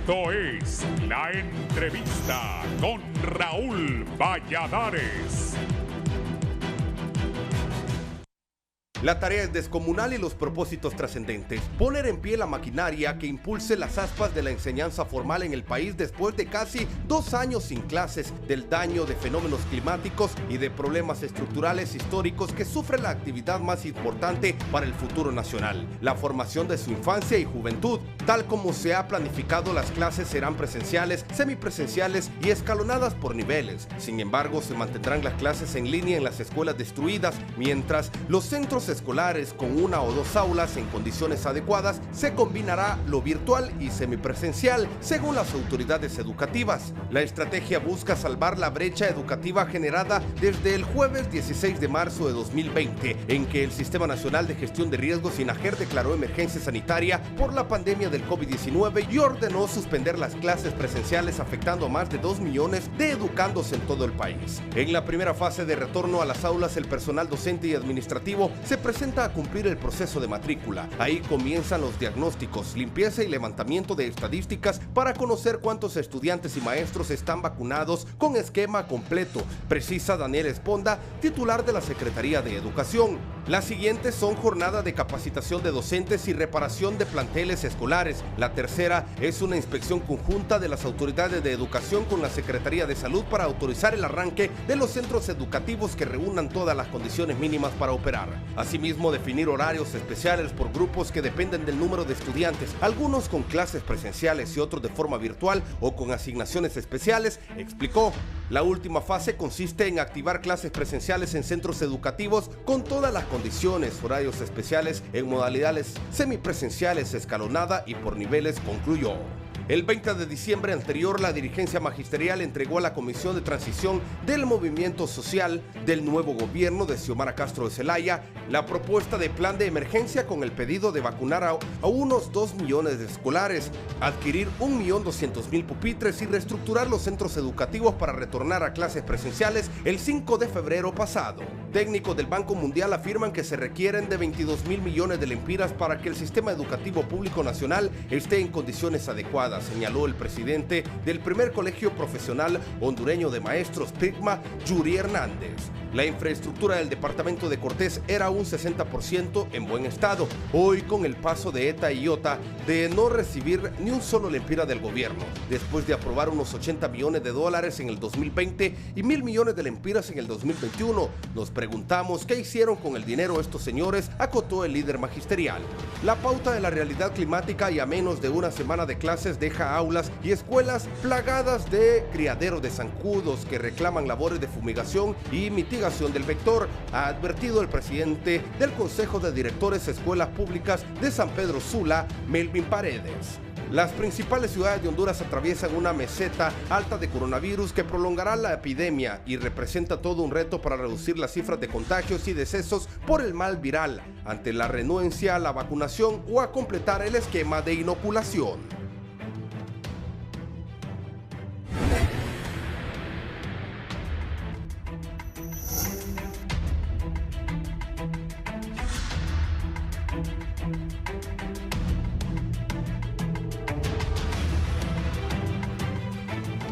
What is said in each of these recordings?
Esto es La Entrevista con Raúl Valladares. La tarea es descomunal y los propósitos trascendentes. Poner en pie la maquinaria que impulse las aspas de la enseñanza formal en el país después de casi 2 años sin clases, del daño de fenómenos climáticos y de problemas estructurales históricos que sufre la actividad más importante para el futuro nacional, la formación de su infancia y juventud. Tal como se ha planificado, las clases serán presenciales, semipresenciales y escalonadas por niveles. Sin embargo, se mantendrán las clases en línea en las escuelas destruidas, mientras los centros escolares con 1 o 2 aulas en condiciones adecuadas se combinará lo virtual y semipresencial según las autoridades educativas. La estrategia busca salvar la brecha educativa generada desde el jueves 16 de marzo de 2020, en que el Sistema Nacional de Gestión de Riesgos INAGER declaró emergencia sanitaria por la pandemia del COVID-19 y ordenó suspender las clases presenciales, afectando a más de 2 millones de educandos en todo el país. En la primera fase de retorno a las aulas, el personal docente y administrativo se presenta a cumplir el proceso de matrícula. Ahí comienzan los diagnósticos, limpieza y levantamiento de estadísticas para conocer cuántos estudiantes y maestros están vacunados con esquema completo, precisa Daniel Esponda, titular de la Secretaría de Educación. Las siguientes son jornada de capacitación de docentes y reparación de planteles escolares. La tercera es una inspección conjunta de las autoridades de educación con la Secretaría de Salud para autorizar el arranque de los centros educativos que reúnan todas las condiciones mínimas para operar. Asimismo, definir horarios especiales por grupos que dependen del número de estudiantes, algunos con clases presenciales y otros de forma virtual o con asignaciones especiales, explicó. La última fase consiste en activar clases presenciales en centros educativos con todas las condiciones, horarios especiales en modalidades semipresenciales, escalonada y por niveles, concluyó. El 20 de diciembre anterior, la dirigencia magisterial entregó a la Comisión de Transición del Movimiento Social del nuevo gobierno de Xiomara Castro de Celaya la propuesta de plan de emergencia con el pedido de vacunar a unos 2 millones de escolares, adquirir 1.200.000 pupitres y reestructurar los centros educativos para retornar a clases presenciales el 5 de febrero pasado. Técnicos del Banco Mundial afirman que se requieren de 22.000 millones de lempiras para que el sistema educativo público nacional esté en condiciones adecuadas, señaló el presidente del primer colegio profesional hondureño de maestros, PICMA, Yuri Hernández. La infraestructura del departamento de Cortés era un 60% en buen estado. Hoy, con el paso de ETA y IOTA de no recibir ni un solo lempira del gobierno, después de aprobar unos 80 millones de dólares en el 2020 y 1.000 millones de lempiras en el 2021, nos preguntamos qué hicieron con el dinero estos señores, acotó el líder magisterial. La pauta de la realidad climática y a menos de una semana de clases deja aulas y escuelas plagadas de criaderos de zancudos que reclaman labores de fumigación y mitigación del vector, ha advertido el presidente del Consejo de Directores de Escuelas Públicas de San Pedro Sula, Melvin Paredes. Las principales ciudades de Honduras atraviesan una meseta alta de coronavirus que prolongará la epidemia y representa todo un reto para reducir las cifras de contagios y decesos por el mal viral, ante la renuencia a la vacunación o a completar el esquema de inoculación.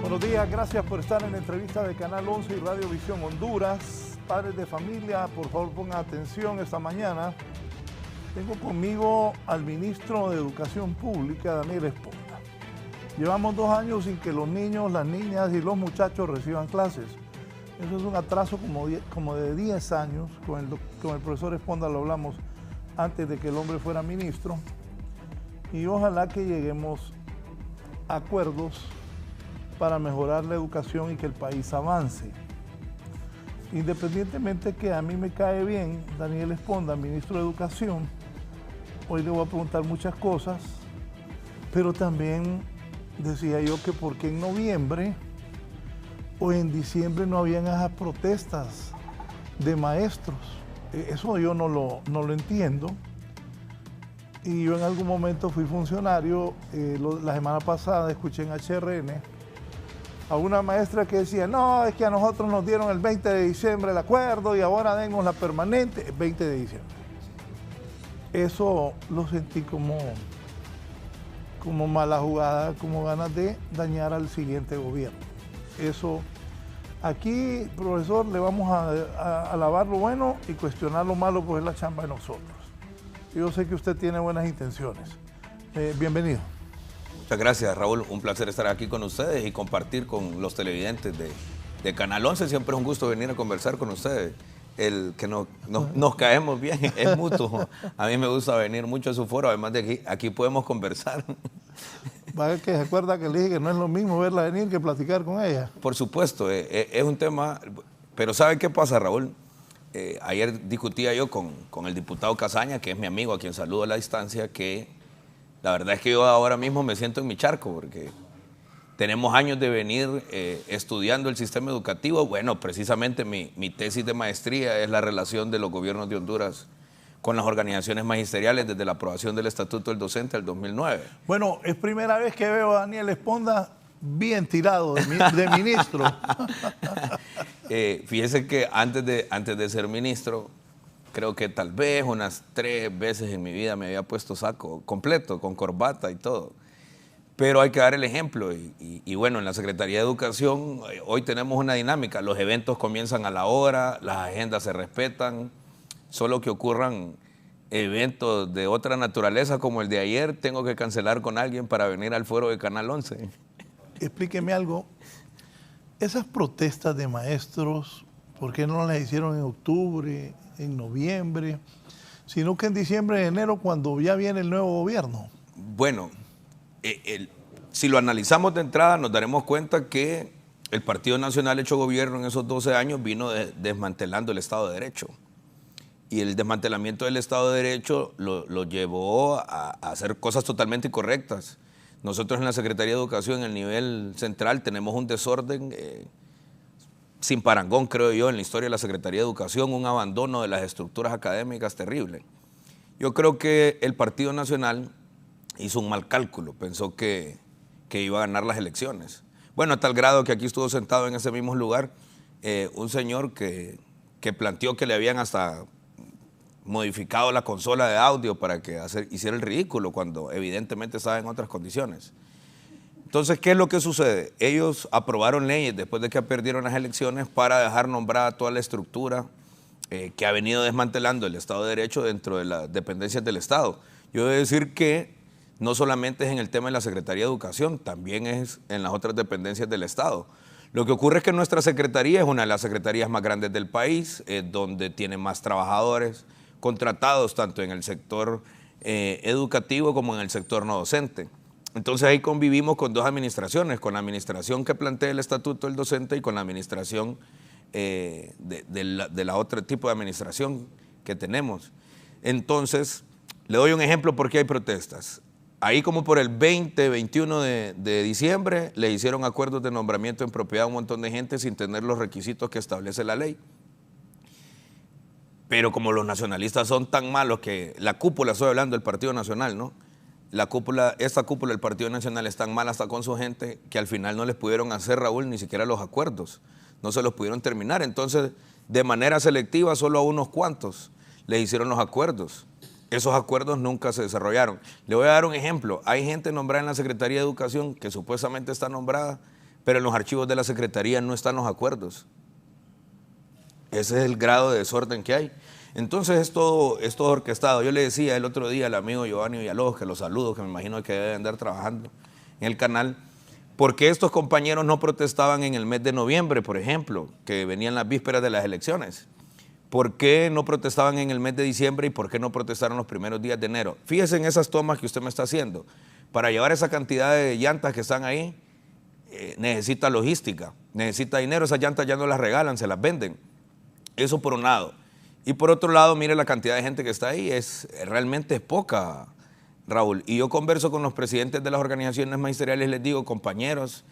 Buenos días, gracias por estar en la entrevista de Canal 11 y Radio Visión Honduras. Padres de familia, por favor pongan atención esta mañana. Tengo conmigo al ministro de Educación Pública, Daniel Esponda. Llevamos 2 años sin que los niños, las niñas y los muchachos reciban clases. Eso es un atraso como de 10 años. Con el profesor Esponda lo hablamos antes de que el hombre fuera ministro. Y ojalá que lleguemos a acuerdos para mejorar la educación y que el país avance. Independientemente que a mí me cae bien Daniel Esponda, ministro de Educación, hoy le voy a preguntar muchas cosas, pero también decía yo que por qué en noviembre o en diciembre no habían esas protestas de maestros. Eso yo no lo entiendo. Y yo en algún momento fui funcionario, la semana pasada escuché en HRN a una maestra que decía, no, es que a nosotros nos dieron el 20 de diciembre el acuerdo y ahora denos la permanente el 20 de diciembre. Eso lo sentí como como mala jugada, como ganas de dañar al siguiente gobierno. Eso, aquí, profesor, le vamos a alabar lo bueno y cuestionar lo malo, pues es la chamba de nosotros. Yo sé que usted tiene buenas intenciones. Bienvenido. Muchas gracias, Raúl. Un placer estar aquí con ustedes y compartir con los televidentes de Canal 11. Siempre es un gusto venir a conversar con ustedes. El que nos caemos bien es mutuo. A mí me gusta venir mucho a su foro, además de que aquí podemos conversar. Vaya que se acuerda que le dije que no es lo mismo verla venir que platicar con ella. Por supuesto, es un tema, pero ¿sabe qué pasa, Raúl? Ayer discutía yo con el diputado Casaña, que es mi amigo, a quien saludo a la distancia, que la verdad es que yo ahora mismo me siento en mi charco, porque tenemos años de venir estudiando el sistema educativo. Bueno, precisamente mi tesis de maestría es la relación de los gobiernos de Honduras con las organizaciones magisteriales desde la aprobación del Estatuto del Docente del 2009. Bueno, es primera vez que veo a Daniel Esponda bien tirado de ministro. Fíjese que antes de ser ministro, creo que tal vez unas 3 veces en mi vida me había puesto saco completo, con corbata y todo. Pero hay que dar el ejemplo y bueno, en la Secretaría de Educación hoy tenemos una dinámica. Los eventos comienzan a la hora, las agendas se respetan, solo que ocurran eventos de otra naturaleza como el de ayer, tengo que cancelar con alguien para venir al foro de Canal 11. Explíqueme algo. Esas protestas de maestros, ¿por qué no las hicieron en octubre, en noviembre, sino que en diciembre, enero, cuando ya viene el nuevo gobierno? Bueno, si lo analizamos de entrada, nos daremos cuenta que el Partido Nacional hecho gobierno en esos 12 años vino desmantelando el Estado de Derecho. Y el desmantelamiento del Estado de Derecho lo llevó a hacer cosas totalmente incorrectas. Nosotros en la Secretaría de Educación, en el nivel central, tenemos un desorden sin parangón, creo yo, en la historia de la Secretaría de Educación, un abandono de las estructuras académicas terrible. Yo creo que el Partido Nacional hizo un mal cálculo, pensó que iba a ganar las elecciones. Bueno, a tal grado que aquí estuvo sentado en ese mismo lugar un señor que planteó que le habían hasta modificado la consola de audio para que hiciera el ridículo cuando evidentemente estaba en otras condiciones. Entonces, ¿qué es lo que sucede? Ellos aprobaron leyes después de que perdieron las elecciones para dejar nombrada toda la estructura que ha venido desmantelando el Estado de Derecho dentro de las dependencias del Estado. Yo debo decir que no solamente es en el tema de la Secretaría de Educación, también es en las otras dependencias del Estado. Lo que ocurre es que nuestra secretaría es una de las secretarías más grandes del país, donde tiene más trabajadores contratados tanto en el sector educativo como en el sector no docente. Entonces ahí convivimos con 2 administraciones, con la administración que plantea el Estatuto del Docente y con la administración de la otra tipo de administración que tenemos. Entonces, le doy un ejemplo por qué hay protestas. Ahí como por el 20, 21 de diciembre le hicieron acuerdos de nombramiento en propiedad a un montón de gente sin tener los requisitos que establece la ley. Pero como los nacionalistas son tan malos que la cúpula, estoy hablando del Partido Nacional, ¿no? Esta cúpula del Partido Nacional es tan mala hasta con su gente que al final no les pudieron hacer, Raúl, ni siquiera los acuerdos. No se los pudieron terminar. Entonces, de manera selectiva, solo a unos cuantos les hicieron los acuerdos. Esos acuerdos nunca se desarrollaron. Le voy a dar un ejemplo. Hay gente nombrada en la Secretaría de Educación que supuestamente está nombrada, pero en los archivos de la Secretaría no están los acuerdos. Ese es el grado de desorden que hay. Entonces es todo orquestado. Yo le decía el otro día al amigo Giovanni Villalobos, que lo saludo, que me imagino que debe andar trabajando en el canal, ¿por qué estos compañeros no protestaban en el mes de noviembre, por ejemplo, que venían las vísperas de las elecciones? ¿Por qué no protestaban en el mes de diciembre y por qué no protestaron los primeros días de enero? Fíjese en esas tomas que usted me está haciendo. Para llevar esa cantidad de llantas que están ahí, necesita logística, necesita dinero. Esas llantas ya no las regalan, se las venden. Eso por un lado. Y por otro lado, mire la cantidad de gente que está ahí, realmente es poca, Raúl. Y yo converso con los presidentes de las organizaciones magisteriales y les digo, compañeros,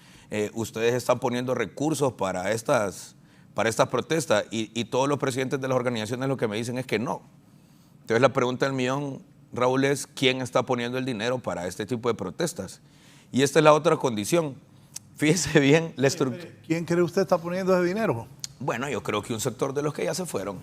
ustedes están poniendo recursos para estas protestas y todos los presidentes de las organizaciones lo que me dicen es que no. Entonces la pregunta del millón, Raúl, es ¿quién está poniendo el dinero para este tipo de protestas? Y esta es la otra condición. Fíjese bien la estructura. ¿Quién cree usted está poniendo ese dinero? Bueno, yo creo que un sector de los que ya se fueron.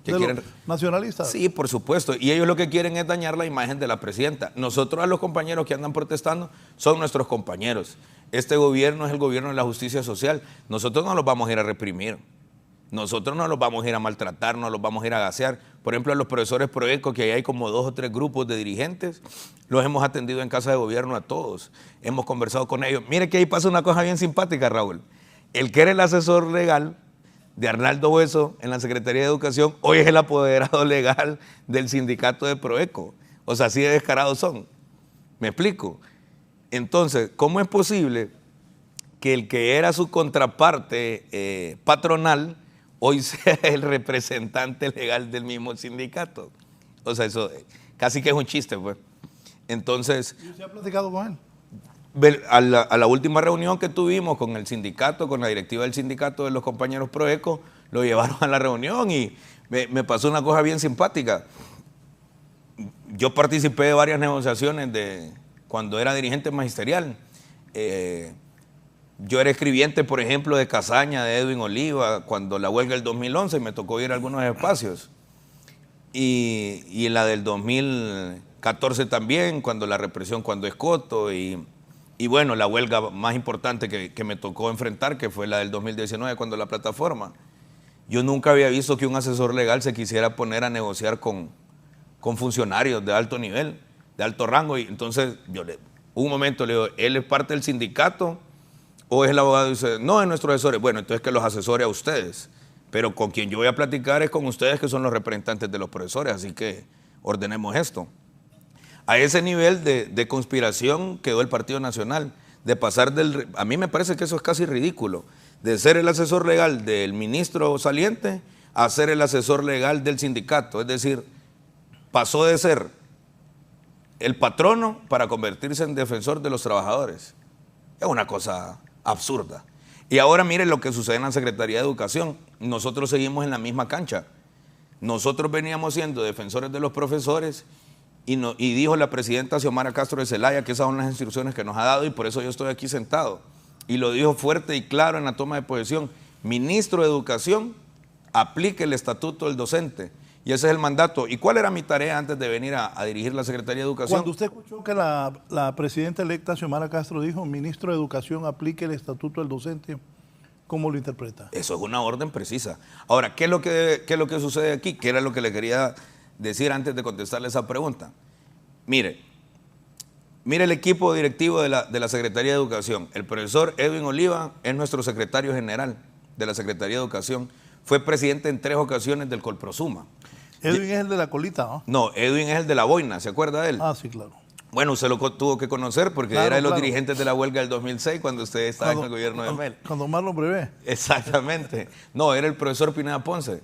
¿De los nacionalistas? Sí, por supuesto. Y ellos lo que quieren es dañar la imagen de la presidenta. Nosotros, a los compañeros que andan protestando, son nuestros compañeros. Este gobierno es el gobierno de la justicia social. Nosotros no los vamos a ir a reprimir. Nosotros no los vamos a ir a maltratar, no los vamos a ir a gasear. Por ejemplo, a los profesores Proeco, que ahí hay como 2 o 3 grupos de dirigentes, los hemos atendido en casa de gobierno a todos. Hemos conversado con ellos. Mire que ahí pasa una cosa bien simpática, Raúl. El que era el asesor legal de Arnaldo Hueso en la Secretaría de Educación, hoy es el apoderado legal del sindicato de Proeco. O sea, así de descarados son. ¿Me explico? Entonces, ¿cómo es posible que el que era su contraparte patronal hoy sea el representante legal del mismo sindicato? O sea, eso casi que es un chiste, pues. Entonces... ¿Y usted ha platicado con él? A la última reunión que tuvimos con el sindicato, con la directiva del sindicato de los compañeros Proeco, lo llevaron a la reunión y me pasó una cosa bien simpática. Yo participé de varias negociaciones cuando era dirigente magisterial. Yo era escribiente, por ejemplo, de Casaña, de Edwin Oliva, cuando la huelga del 2011 me tocó ir a algunos espacios. Y en la del 2014 también, cuando la represión, cuando Escoto y bueno, la huelga más importante que me tocó enfrentar, que fue la del 2019, cuando la plataforma. Yo nunca había visto que un asesor legal se quisiera poner a negociar con funcionarios de alto nivel, de alto rango. Y entonces, un momento le digo, ¿él es parte del sindicato o es el abogado? Y dice, no, es nuestro asesor. Bueno, entonces que los asesore a ustedes. Pero con quien yo voy a platicar es con ustedes, que son los representantes de los profesores. Así que ordenemos esto. A ese nivel de conspiración quedó el Partido Nacional, de pasar a mí me parece que eso es casi ridículo, de ser el asesor legal del ministro saliente a ser el asesor legal del sindicato. Es decir, pasó de ser el patrono para convertirse en defensor de los trabajadores. Es una cosa absurda. Y ahora miren lo que sucede en la Secretaría de Educación. Nosotros seguimos en la misma cancha. Nosotros veníamos siendo defensores de los profesores y dijo la presidenta Xiomara Castro de Zelaya que esas son las instrucciones que nos ha dado y por eso yo estoy aquí sentado. Y lo dijo fuerte y claro en la toma de posesión. Ministro de Educación, aplique el estatuto del docente. Y ese es el mandato. ¿Y cuál era mi tarea antes de venir a dirigir la Secretaría de Educación? Cuando usted escuchó que la presidenta electa Xiomara Castro dijo, ministro de Educación, aplique el estatuto del docente, ¿cómo lo interpreta? Eso es una orden precisa. Ahora, ¿qué es lo que sucede aquí? ¿Qué era lo que le quería decir antes de contestarle esa pregunta? Mire el equipo directivo de la Secretaría de Educación. El profesor Edwin Oliva es nuestro secretario general de la Secretaría de Educación. Fue presidente en 3 ocasiones del Colprosuma. Edwin es el de la colita, ¿no? No, Edwin es el de la boina, ¿se acuerda de él? Ah, sí, claro. Bueno, usted lo tuvo que conocer porque era de los dirigentes de la huelga del 2006 cuando usted estaba en el gobierno de Mel. Cuando Marlon Brevé. Exactamente. No, era el profesor Pineda Ponce.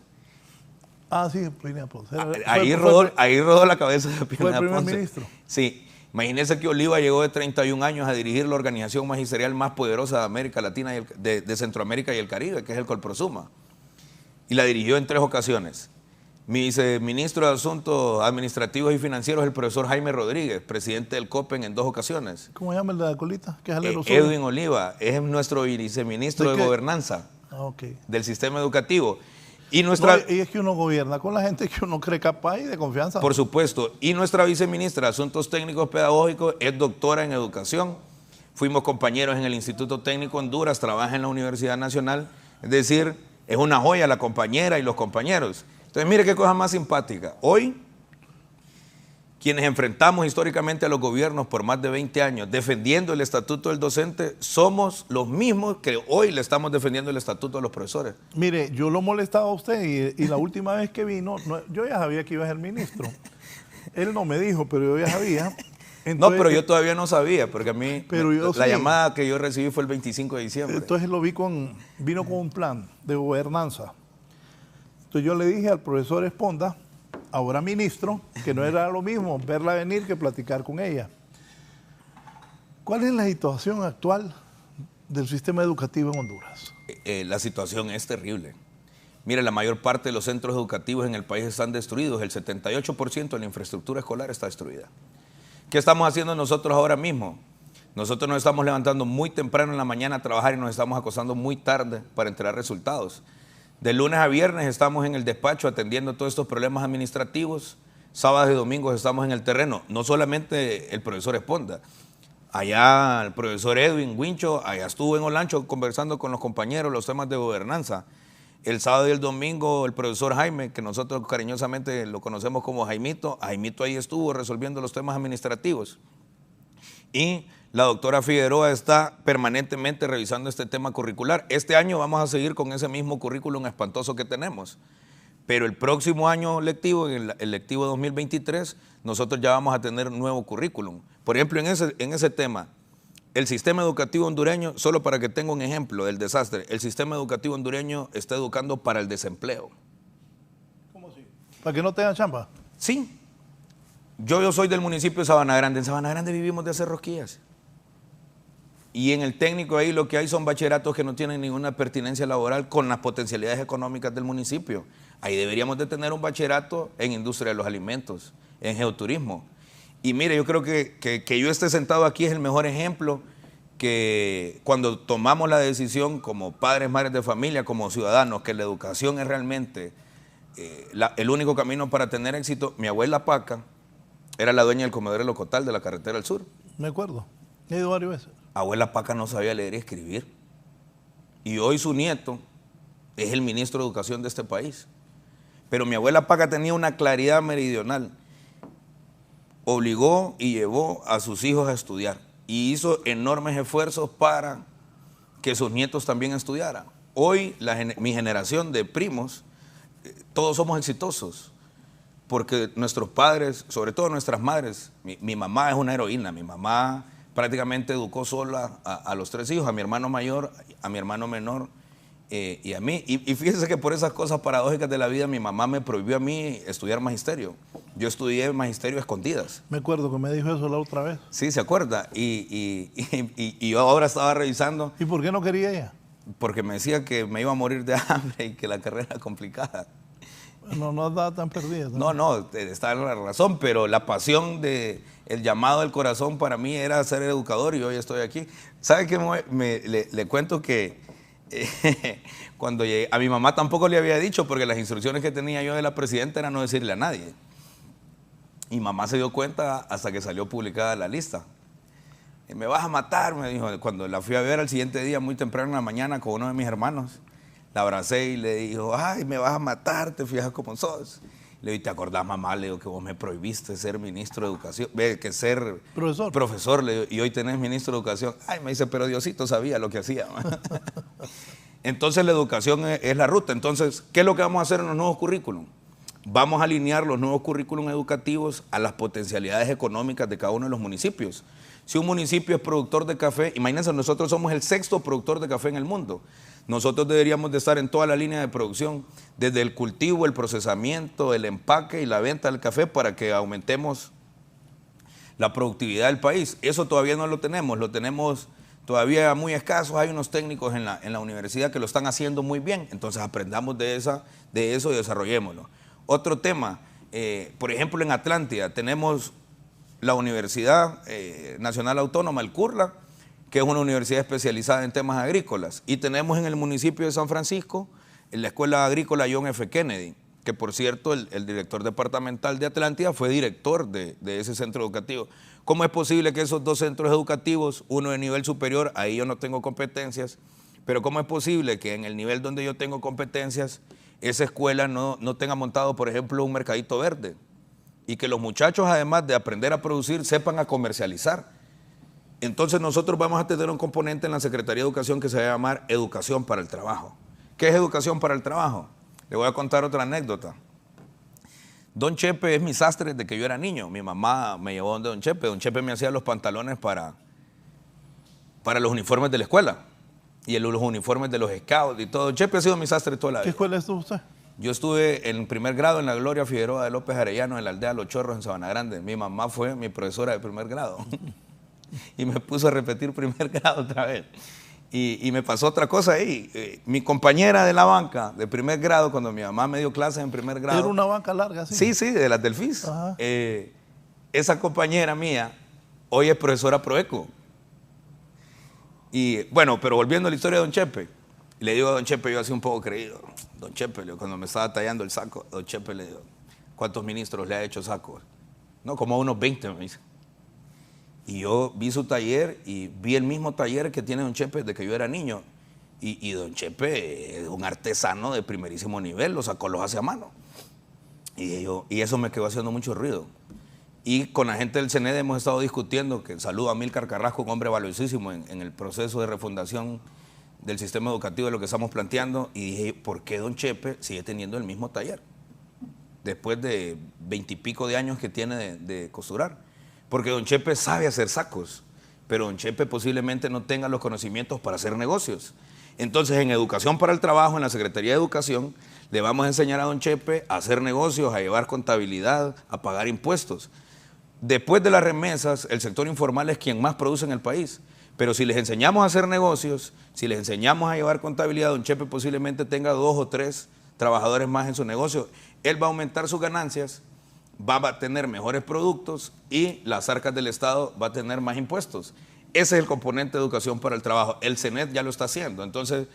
Ah, sí, Pineda Ponce. Ahí rodó la cabeza de Pineda Ponce. Fue el primer ministro. Sí. Imagínese que Oliva llegó de 31 años a dirigir la organización magisterial más poderosa de América Latina, de Centroamérica y el Caribe, que es el Colprosuma. Y la dirigió en 3 ocasiones. Mi viceministro de Asuntos Administrativos y Financieros, el profesor Jaime Rodríguez, presidente del COPEN en 2 ocasiones. ¿Cómo se llama el de la colita? ¿Qué es Edwin Oliva, es nuestro viceministro de Gobernanza del sistema educativo. Y es que uno gobierna con la gente que uno cree capaz y de confianza. Por supuesto. Y nuestra viceministra de Asuntos Técnicos Pedagógicos es doctora en educación. Fuimos compañeros en el Instituto Técnico Honduras, trabaja en la Universidad Nacional. Es decir, es una joya la compañera y los compañeros. Entonces, mire qué cosa más simpática. Hoy, quienes enfrentamos históricamente a los gobiernos por más de 20 años defendiendo el estatuto del docente, somos los mismos que hoy le estamos defendiendo el estatuto de los profesores. Mire, yo lo molestaba a usted y la última vez que vino, yo ya sabía que iba a ser ministro. Él no me dijo, pero yo ya sabía. Entonces, no, pero yo todavía no sabía, porque a mí la sí. llamada que yo recibí fue el 25 de diciembre. Entonces vino con un plan de gobernanza. Entonces yo le dije al profesor Esponda, ahora ministro, que no era lo mismo verla venir que platicar con ella. ¿Cuál es la situación actual del sistema educativo en Honduras? La situación es terrible. Mire, la mayor parte de los centros educativos en el país están destruidos. El 78% de la infraestructura escolar está destruida. ¿Qué estamos haciendo nosotros ahora mismo? Nosotros nos estamos levantando muy temprano en la mañana a trabajar y nos estamos acostando muy tarde para entregar resultados. De lunes a viernes estamos en el despacho atendiendo todos estos problemas administrativos. Sábados y domingos estamos en el terreno. No solamente el profesor Esponda. Allá el profesor Edwin Wincho, allá estuvo en Olancho conversando con los compañeros los temas de gobernanza. El sábado y el domingo el profesor Jaime, que nosotros cariñosamente lo conocemos como Jaimito, Jaimito ahí estuvo resolviendo los temas administrativos. Y la doctora Figueroa está permanentemente revisando este tema curricular. Este año vamos a seguir con ese mismo currículum espantoso que tenemos. Pero el próximo año lectivo, en el lectivo 2023, nosotros ya vamos a tener un nuevo currículum. Por ejemplo, en ese tema, el sistema educativo hondureño, solo para que tenga un ejemplo del desastre, el sistema educativo hondureño está educando para el desempleo. ¿Cómo así? ¿Para que no tengan chamba? Sí. Yo soy del municipio de Sabana Grande. En Sabana Grande vivimos de hacer rosquillas. Y en el técnico ahí lo que hay son bachilleratos que no tienen ninguna pertinencia laboral con las potencialidades económicas del municipio. Ahí deberíamos de tener un bachillerato en industria de los alimentos, en geoturismo. Y mire, yo creo que yo esté sentado aquí es el mejor ejemplo que cuando tomamos la decisión como padres, madres de familia, como ciudadanos, que la educación es realmente el único camino para tener éxito. Mi abuela Paca era la dueña del comedor Locotal de la carretera del sur. Me acuerdo, he ido varias veces. Abuela Paca no sabía leer y escribir. Y hoy su nieto es el ministro de Educación de este país. Pero mi abuela Paca tenía una claridad meridional. Obligó y llevó a sus hijos a estudiar. Y hizo enormes esfuerzos para que sus nietos también estudiaran. Hoy, mi generación de primos, todos somos exitosos. Porque nuestros padres, sobre todo nuestras madres, mi mamá es una heroína. Mi mamá prácticamente educó sola a los 3 hijos, a mi hermano mayor, a mi hermano menor y a mí. Y fíjese que por esas cosas paradójicas de la vida, mi mamá me prohibió a mí estudiar magisterio. Yo estudié magisterio a escondidas. Me acuerdo que me dijo eso la otra vez. Sí, ¿se acuerda? Y yo ahora estaba revisando. ¿Y por qué no quería ella? Porque me decía que me iba a morir de hambre y que la carrera era complicada. No andaba tan perdida. No, está en la razón, pero la pasión el llamado del corazón para mí era ser educador y hoy estoy aquí. ¿Sabe qué? Le cuento que cuando llegué, a mi mamá tampoco le había dicho porque las instrucciones que tenía yo de la presidenta era no decirle a nadie. Y mamá se dio cuenta hasta que salió publicada la lista. Me vas a matar, me dijo. Cuando la fui a ver al siguiente día, muy temprano en la mañana, con uno de mis hermanos, la abracé y le dijo, ay, me vas a matar, te fijas cómo sos. Le dije, ¿te acordás, mamá? Le digo que vos me prohibiste ser ministro de Educación, que ser profesor le digo, y hoy tenés ministro de Educación. Ay, me dice, pero Diosito sabía lo que hacía. Entonces la educación es la ruta. Entonces, ¿qué es lo que vamos a hacer en los nuevos currículum? Vamos a alinear los nuevos currículum educativos a las potencialidades económicas de cada uno de los municipios. Si un municipio es productor de café, imagínense, nosotros somos el 6º productor de café en el mundo. Nosotros deberíamos de estar en toda la línea de producción, desde el cultivo, el procesamiento, el empaque y la venta del café para que aumentemos la productividad del país. Eso todavía no lo tenemos todavía muy escasos. Hay unos técnicos en la universidad que lo están haciendo muy bien, entonces aprendamos de eso y desarrollémoslo. Otro tema, por ejemplo en Atlántida tenemos la Universidad Nacional Autónoma, el CURLA, que es una universidad especializada en temas agrícolas. Y tenemos en el municipio de San Francisco, en la Escuela Agrícola John F. Kennedy, que por cierto el director departamental de Atlántida fue director de ese centro educativo. ¿Cómo es posible que esos 2 centros educativos, uno de nivel superior, ahí yo no tengo competencias, pero cómo es posible que en el nivel donde yo tengo competencias, esa escuela no tenga montado, por ejemplo, un mercadito verde? Y que los muchachos, además de aprender a producir, sepan a comercializar. Entonces nosotros vamos a tener un componente en la Secretaría de Educación que se va a llamar Educación para el Trabajo. ¿Qué es Educación para el Trabajo? Le voy a contar otra anécdota. Don Chepe es mi sastre desde que yo era niño. Mi mamá me llevó donde Don Chepe. Don Chepe me hacía los pantalones para los uniformes de la escuela y los uniformes de los scouts y todo. Don Chepe ha sido mi sastre toda la vida. ¿Qué escuela estuvo usted? Yo estuve en primer grado en la Gloria Figueroa de López Arellano, en la aldea Los Chorros, en Sabana Grande. Mi mamá fue mi profesora de primer grado. Y me puso a repetir primer grado otra vez. Y me pasó otra cosa ahí. Mi compañera de la banca de primer grado, cuando mi mamá me dio clases en primer grado. ¿Era una banca larga? Sí, sí, de las del FIS. Esa compañera mía hoy es profesora Proeco. Y bueno, pero volviendo a la historia de Don Chepe, Y le digo a don Chepe, yo así un poco creído, don Chepe, cuando me estaba tallando el saco, don Chepe le digo, ¿cuántos ministros le ha hecho saco? No, como unos 20, me dice. Y yo vi su taller y vi el mismo taller que tiene don Chepe desde que yo era niño. Y don Chepe es un artesano de primerísimo nivel, los sacos los hace a mano. Y eso me quedó haciendo mucho ruido. Y con la gente del CNED hemos estado discutiendo, que saludo a Amílcar Carrasco, un hombre valiosísimo en el proceso de refundación del sistema educativo de lo que estamos planteando. Y dije, ¿por qué don Chepe sigue teniendo el mismo taller? Después de 20 y pico de años que tiene de costurar. Porque don Chepe sabe hacer sacos, pero don Chepe posiblemente no tenga los conocimientos para hacer negocios. Entonces, en Educación para el Trabajo, en la Secretaría de Educación, le vamos a enseñar a don Chepe a hacer negocios, a llevar contabilidad, a pagar impuestos. Después de las remesas, el sector informal es quien más produce en el país. Pero si les enseñamos a hacer negocios, si les enseñamos a llevar contabilidad, don Chepe posiblemente tenga 2 o 3 trabajadores más en su negocio. Él va a aumentar sus ganancias, va a tener mejores productos y las arcas del Estado va a tener más impuestos. Ese es el componente de Educación para el Trabajo. El CNED ya lo está haciendo. Entonces,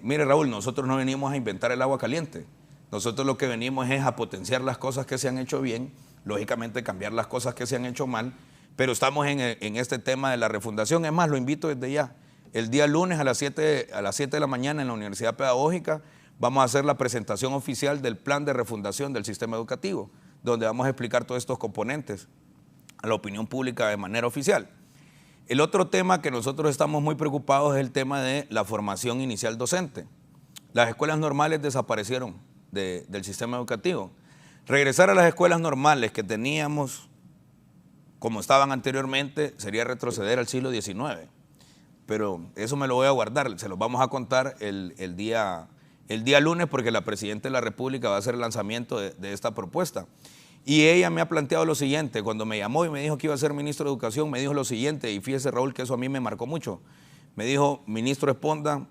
mire Raúl, nosotros no venimos a inventar el agua caliente. Nosotros lo que venimos es a potenciar las cosas que se han hecho bien, lógicamente cambiar las cosas que se han hecho mal, pero estamos en este tema de la refundación. Es más, lo invito desde ya. El día lunes a las 7 de la mañana en la Universidad Pedagógica vamos a hacer la presentación oficial del plan de refundación del sistema educativo, donde vamos a explicar todos estos componentes a la opinión pública de manera oficial. El otro tema que nosotros estamos muy preocupados es el tema de la formación inicial docente. Las escuelas normales desaparecieron del sistema educativo. Regresar a las escuelas normales que teníamos como estaban anteriormente sería retroceder al siglo XIX. Pero eso me lo voy a guardar, se los vamos a contar el día lunes, porque la Presidenta de la República va a hacer el lanzamiento de esta propuesta. Y ella me ha planteado lo siguiente, cuando me llamó y me dijo que iba a ser ministro de Educación, me dijo lo siguiente, y fíjese Raúl que eso a mí me marcó mucho. Me dijo, ministro Esponda,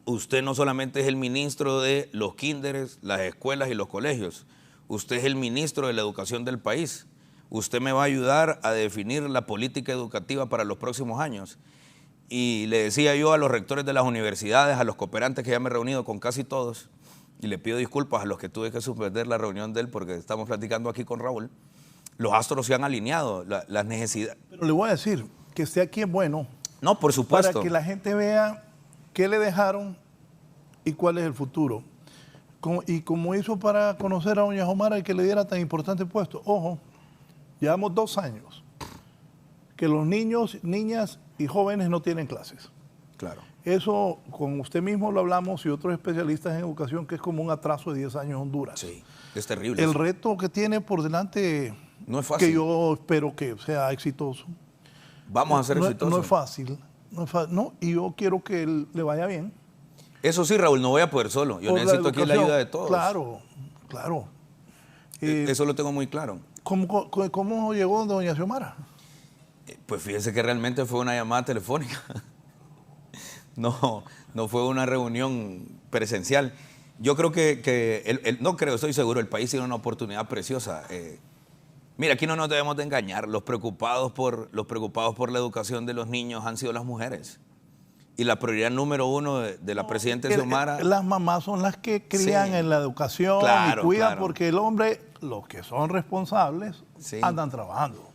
usted no solamente es el ministro de los kinderes, las escuelas y los colegios, usted es el ministro de la educación del país. Usted me va a ayudar a definir la política educativa para los próximos años. Y le decía yo a los rectores de las universidades, a los cooperantes que ya me he reunido con casi todos, y le pido disculpas a los que tuve que suspender la reunión de él porque estamos platicando aquí con Raúl, los astros se han alineado, las necesidades. Pero le voy a decir que esté aquí es bueno. No, por supuesto. Para que la gente vea qué le dejaron y cuál es el futuro. Y como hizo para conocer a doña Jomara y que le diera tan importante puesto. Ojo, llevamos 2 años que los niños, niñas y jóvenes no tienen clases. Claro. Eso con usted mismo lo hablamos y otros especialistas en educación, que es como un atraso de 10 años en Honduras. Sí, es terrible. El eso. reto que tiene por delante, no es fácil. que yo espero que sea exitoso. Vamos a ser exitosos. No es fácil, no, y yo quiero que le vaya bien. Eso sí, Raúl, no voy a poder solo. Yo necesito aquí la ayuda de todos. Claro, claro. Eso lo tengo muy claro. ¿Cómo llegó doña Xiomara? Pues fíjese que realmente fue una llamada telefónica. No fue una reunión presencial. Yo creo estoy seguro, el país tiene una oportunidad preciosa. Mira, aquí no nos debemos de engañar. Los preocupados por la educación de los niños han sido las mujeres. Y la prioridad número 1 de la presidenta Xiomara... Las mamás son las que crían en la educación y cuidan, porque el hombre, los que son responsables, andan trabajando.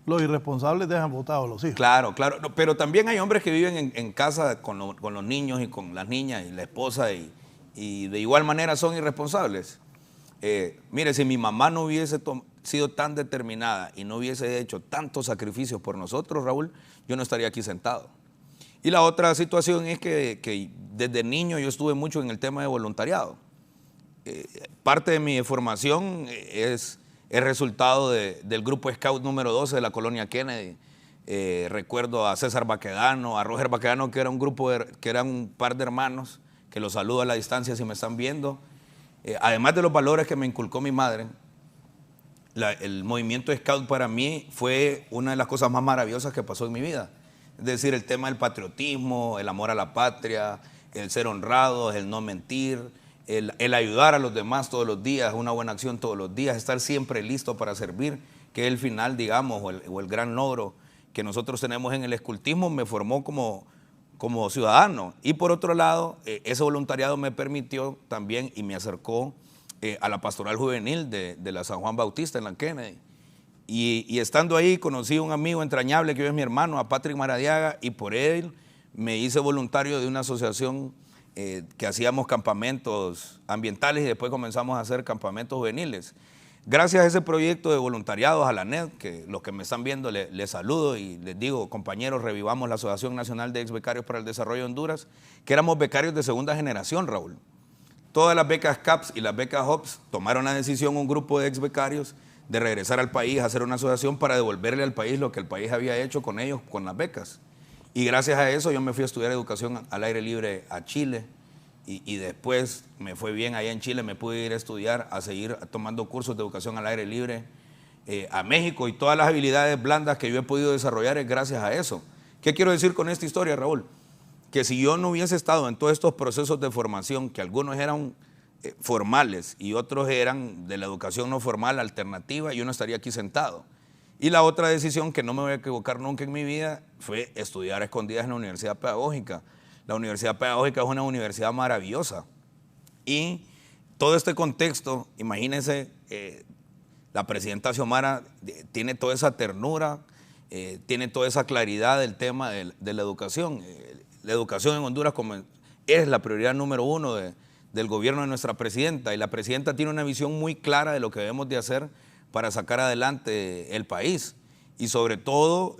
Los irresponsables dejan botados a los hijos. Claro. No, pero también hay hombres que viven en casa con los niños y con las niñas y la esposa y de igual manera son irresponsables. Mire, si mi mamá no hubiese sido tan determinada y no hubiese hecho tantos sacrificios por nosotros, Raúl, yo no estaría aquí sentado. Y la otra situación es que desde niño yo estuve mucho en el tema de voluntariado. Parte de mi formación es resultado del grupo Scout número 12 de la colonia Kennedy. Recuerdo a César Baquedano, a Roger Baquedano, que era un grupo, que eran un par de hermanos, que los saludo a la distancia si me están viendo. Además de los valores que me inculcó mi madre, el movimiento Scout para mí fue una de las cosas más maravillosas que pasó en mi vida. Es decir, el tema del patriotismo, el amor a la patria, el ser honrados, el no mentir, el ayudar a los demás todos los días, una buena acción todos los días, estar siempre listo para servir, que es el final, digamos, o el gran logro que nosotros tenemos en el escultismo, me formó como como ciudadano. Y por otro lado, ese voluntariado me permitió también y me acercó a la pastoral juvenil de la San Juan Bautista en la Kennedy. Y estando ahí conocí a un amigo entrañable que hoy es mi hermano, a Patrick Maradiaga, y por él me hice voluntario de una asociación que hacíamos campamentos ambientales y después comenzamos a hacer campamentos juveniles. Gracias a ese proyecto de voluntariados, a la NED, que los que me están viendo les saludo y les digo, compañeros, revivamos la Asociación Nacional de Ex Becarios para el Desarrollo de Honduras, que éramos becarios de segunda generación, Raúl. Todas las becas CAPS y las becas HOPS tomaron la decisión, un grupo de ex becarios, de regresar al país, a hacer una asociación para devolverle al país lo que el país había hecho con ellos, con las becas. Y gracias a eso yo me fui a estudiar educación al aire libre a Chile, y después me fue bien allá en Chile, me pude ir a estudiar, a seguir tomando cursos de educación al aire libre a México, y todas las habilidades blandas que yo he podido desarrollar es gracias a eso. ¿Qué quiero decir con esta historia, Raúl? Que si yo no hubiese estado en todos estos procesos de formación, que algunos eran formales y otros eran de la educación no formal alternativa, yo no estaría aquí sentado. Y la otra decisión, que no me voy a equivocar nunca en mi vida, fue estudiar a escondidas en la Universidad Pedagógica. La Universidad Pedagógica es una universidad maravillosa. Y todo este contexto, imagínense, la presidenta Xiomara tiene toda esa ternura, tiene toda esa claridad del tema de la educación. La educación en Honduras es la prioridad número uno del gobierno de nuestra presidenta, y la presidenta tiene una visión muy clara de lo que debemos de hacer para sacar adelante el país. Y sobre todo,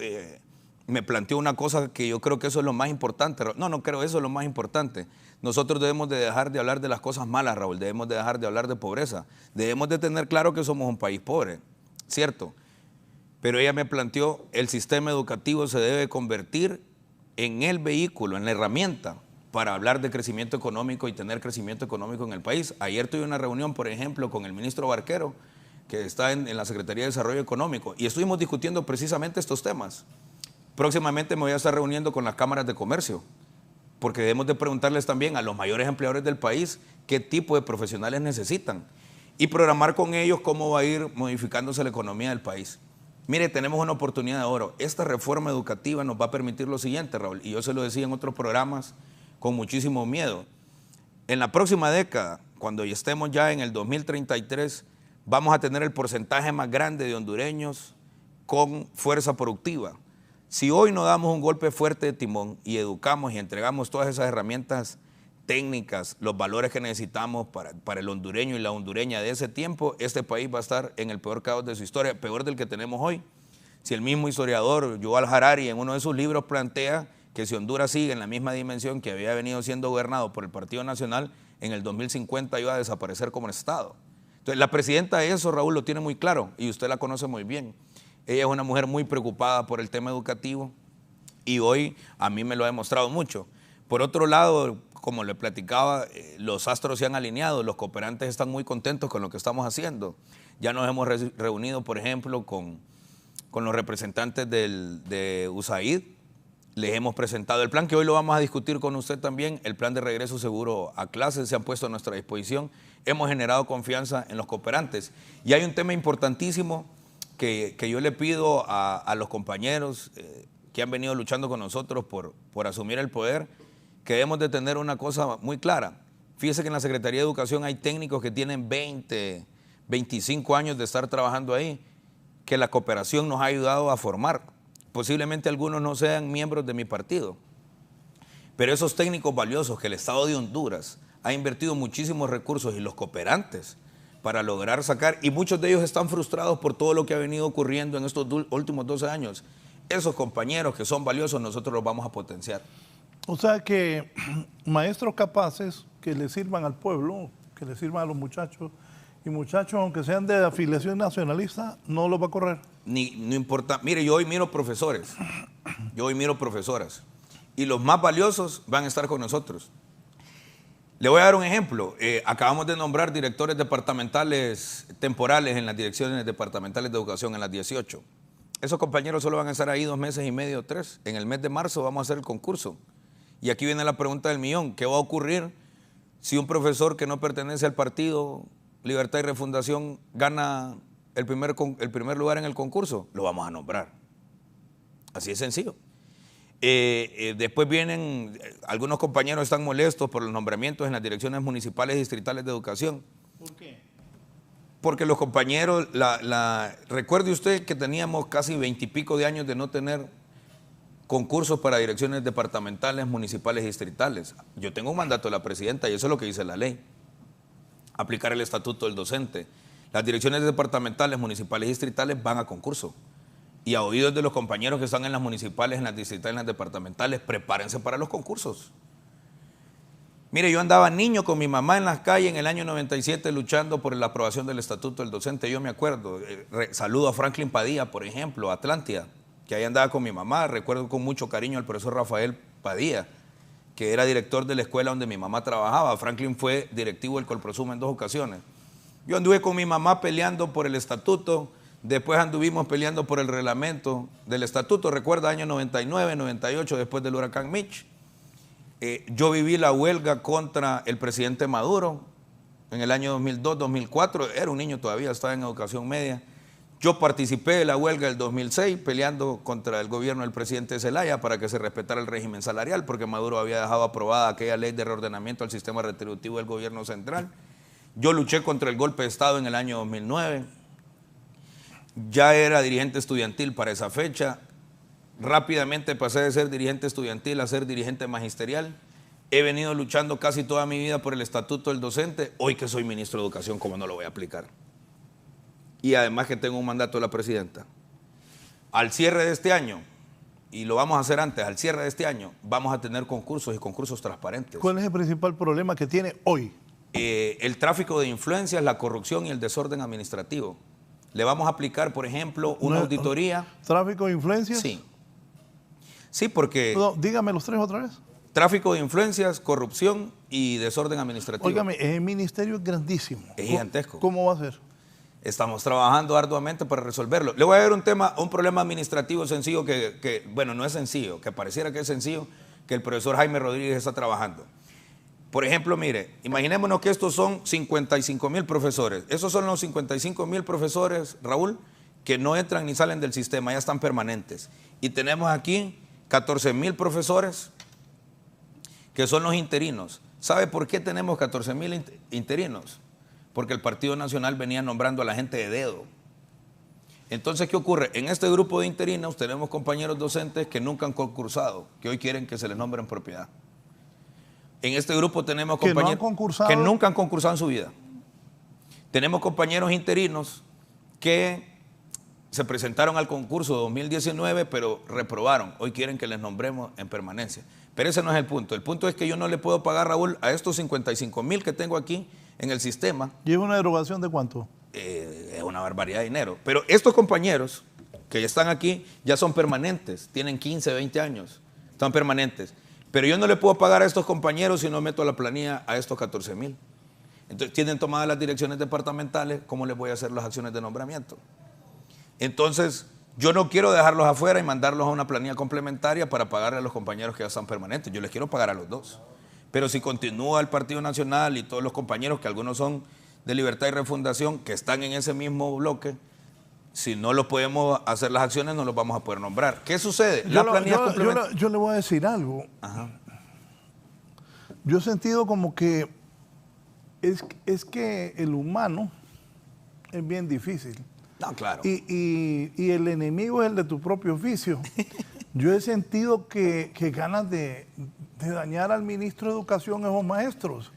me planteó una cosa que yo creo que eso es lo más importante. No creo, eso es lo más importante. Nosotros debemos de dejar de hablar de las cosas malas, Raúl, debemos de dejar de hablar de pobreza. Debemos de tener claro que somos un país pobre, ¿cierto? Pero ella me planteó, el sistema educativo se debe convertir en el vehículo, en la herramienta para hablar de crecimiento económico y tener crecimiento económico en el país. Ayer tuve una reunión, por ejemplo, con el ministro Barquero, que está en la Secretaría de Desarrollo Económico, y estuvimos discutiendo precisamente estos temas. Próximamente me voy a estar reuniendo con las cámaras de comercio, porque debemos de preguntarles también a los mayores empleadores del país qué tipo de profesionales necesitan y programar con ellos cómo va a ir modificándose la economía del país. Mire, tenemos una oportunidad de oro. Esta reforma educativa nos va a permitir lo siguiente, Raúl, y yo se lo decía en otros programas con muchísimo miedo. En la próxima década, cuando ya estemos ya en el 2033, vamos a tener el porcentaje más grande de hondureños con fuerza productiva. Si hoy no damos un golpe fuerte de timón y educamos y entregamos todas esas herramientas técnicas, los valores que necesitamos para el hondureño y la hondureña de ese tiempo, este país va a estar en el peor caos de su historia, peor del que tenemos hoy. Si el mismo historiador Yuval Harari en uno de sus libros plantea que si Honduras sigue en la misma dimensión que había venido siendo gobernado por el Partido Nacional, en el 2050 iba a desaparecer como Estado. Entonces, la presidenta eso, Raúl, lo tiene muy claro, y usted la conoce muy bien. Ella es una mujer muy preocupada por el tema educativo, y hoy a mí me lo ha demostrado mucho. Por otro lado, como le platicaba, los astros se han alineado, los cooperantes están muy contentos con lo que estamos haciendo. Ya nos hemos reunido, por ejemplo, con los representantes de USAID. Les hemos presentado el plan, que hoy lo vamos a discutir con usted también, el plan de regreso seguro a clases. Se han puesto a nuestra disposición. Hemos generado confianza en los cooperantes. Y hay un tema importantísimo que yo le pido a los compañeros que han venido luchando con nosotros por asumir el poder, que debemos de tener una cosa muy clara. Fíjese que en la Secretaría de Educación hay técnicos que tienen 20, 25 años de estar trabajando ahí, que la cooperación nos ha ayudado a formar. Posiblemente algunos no sean miembros de mi partido, pero esos técnicos valiosos que el Estado de Honduras ha invertido muchísimos recursos y los cooperantes para lograr sacar, y muchos de ellos están frustrados por todo lo que ha venido ocurriendo en estos últimos 12 años. Esos compañeros que son valiosos, nosotros los vamos a potenciar. O sea que maestros capaces que le sirvan al pueblo, que le sirvan a los muchachos, y muchachos, aunque sean de afiliación nacionalista, no los va a correr. No importa. Mire, yo hoy miro profesores, yo hoy miro profesoras, y los más valiosos van a estar con nosotros. Le voy a dar un ejemplo. Acabamos de nombrar directores departamentales temporales en las direcciones departamentales de educación en las 18. Esos compañeros solo van a estar ahí 2 meses y medio, 3. En el mes de marzo vamos a hacer el concurso. Y aquí viene la pregunta del millón. ¿Qué va a ocurrir si un profesor que no pertenece al partido Libertad y Refundación gana el primer lugar en el concurso? Lo vamos a nombrar. Así de sencillo. Después vienen, algunos compañeros están molestos por los nombramientos en las direcciones municipales y distritales de educación. ¿Por qué? Porque los compañeros, recuerde usted que teníamos casi 20 y pico de años de no tener concursos para direcciones departamentales, municipales y distritales. Yo tengo un mandato de la presidenta y eso es lo que dice la ley. Aplicar el estatuto del docente. Las direcciones departamentales, municipales y distritales van a concurso. Y a oídos de los compañeros que están en las municipales, en las distritales, en las departamentales, prepárense para los concursos. Mire, yo andaba niño con mi mamá en las calles en el año 97 luchando por la aprobación del estatuto del docente, yo me acuerdo. Saludo a Franklin Padilla, por ejemplo, a Atlántida, que ahí andaba con mi mamá. Recuerdo con mucho cariño al profesor Rafael Padilla, que era director de la escuela donde mi mamá trabajaba. Franklin fue directivo del Colprosum en 2 ocasiones. Yo anduve con mi mamá peleando por el estatuto. Después anduvimos peleando por el reglamento del estatuto, recuerda, año 99, 98, después del huracán Mitch. Yo viví la huelga contra el presidente Maduro en el año 2002, 2004, era un niño todavía, estaba en educación media. Yo participé de la huelga del 2006 peleando contra el gobierno del presidente Zelaya para que se respetara el régimen salarial, porque Maduro había dejado aprobada aquella ley de reordenamiento al sistema retributivo del gobierno central. Yo luché contra el golpe de Estado en el año 2009. Ya era dirigente estudiantil para esa fecha. Rápidamente pasé de ser dirigente estudiantil a ser dirigente magisterial. He venido luchando casi toda mi vida por el estatuto del docente. Hoy que soy ministro de Educación, ¿cómo no lo voy a aplicar? Y además que tengo un mandato de la presidenta. Al cierre de este año, y lo vamos a hacer antes, al cierre de este año, vamos a tener concursos y concursos transparentes. ¿Cuál es el principal problema que tiene hoy? El tráfico de influencias, la corrupción y el desorden administrativo. Le vamos a aplicar, por ejemplo, una auditoría. ¿Tráfico de influencias? Sí. Sí, porque... No, dígame los 3 otra vez. Tráfico de influencias, corrupción y desorden administrativo. Óigame, el ministerio es grandísimo. Es gigantesco. ¿Cómo va a ser? Estamos trabajando arduamente para resolverlo. Le voy a dar un problema administrativo sencillo que, bueno, no es sencillo, que pareciera que es sencillo, que el profesor Jaime Rodríguez está trabajando. Por ejemplo, mire, imaginémonos que estos son 55,000 profesores. Esos son los 55,000 profesores, Raúl, que no entran ni salen del sistema, ya están permanentes. Y tenemos aquí 14,000 profesores que son los interinos. ¿Sabe por qué tenemos 14,000 interinos? Porque el Partido Nacional venía nombrando a la gente de dedo. Entonces, ¿qué ocurre? En este grupo de interinos tenemos compañeros docentes que nunca han concursado, que hoy quieren que se les nombre en propiedad. En este grupo tenemos compañeros que nunca han concursado en su vida. Tenemos compañeros interinos que se presentaron al concurso de 2019, pero reprobaron. Hoy quieren que les nombremos en permanencia. Pero ese no es el punto. El punto es que yo no le puedo pagar, Raúl, a estos 55,000 que tengo aquí en el sistema. ¿Lleva una derogación de cuánto? Es una barbaridad de dinero. Pero estos compañeros que ya están aquí ya son permanentes. Tienen 15, 20 años. Están permanentes. Pero yo no le puedo pagar a estos compañeros si no meto a la planilla a estos 14,000. Entonces, tienen tomadas las direcciones departamentales, ¿cómo les voy a hacer las acciones de nombramiento? Entonces, yo no quiero dejarlos afuera y mandarlos a una planilla complementaria para pagarle a los compañeros que ya están permanentes. Yo les quiero pagar a los dos. Pero si continúa el Partido Nacional y todos los compañeros, que algunos son de Libertad y Refundación, que están en ese mismo bloque, si no los podemos hacer las acciones, no los vamos a poder nombrar. ¿Qué sucede? Yo le voy a decir algo. Ajá. Yo he sentido como que es que el humano es bien difícil. No, claro. Y el enemigo es el de tu propio oficio. Yo he sentido que ganas de dañar al ministro de Educación esos maestros.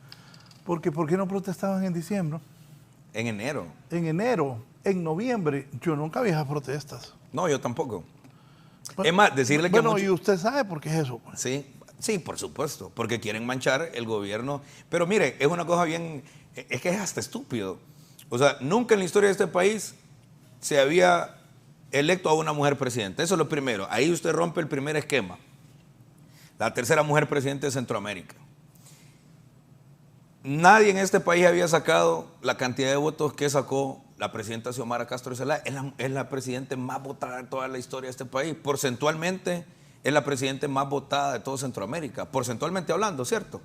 Porque ¿por qué no protestaban en diciembre? En enero. En enero. En noviembre, yo nunca vi esas protestas. No, yo tampoco. Bueno, es más, decirle que... Bueno, y usted sabe por qué es eso. Pues. Sí, por supuesto, porque quieren manchar el gobierno. Pero mire, es una cosa bien... Es que es hasta estúpido. O sea, nunca en la historia de este país se había electo a una mujer presidenta. Eso es lo primero. Ahí usted rompe el primer esquema. La tercera mujer presidenta de Centroamérica. Nadie en este país había sacado la cantidad de votos que sacó la presidenta Xiomara Castro Zelaya. Es la presidenta más votada de toda la historia de este país. Porcentualmente es la presidenta más votada de toda Centroamérica. Porcentualmente hablando, ¿cierto?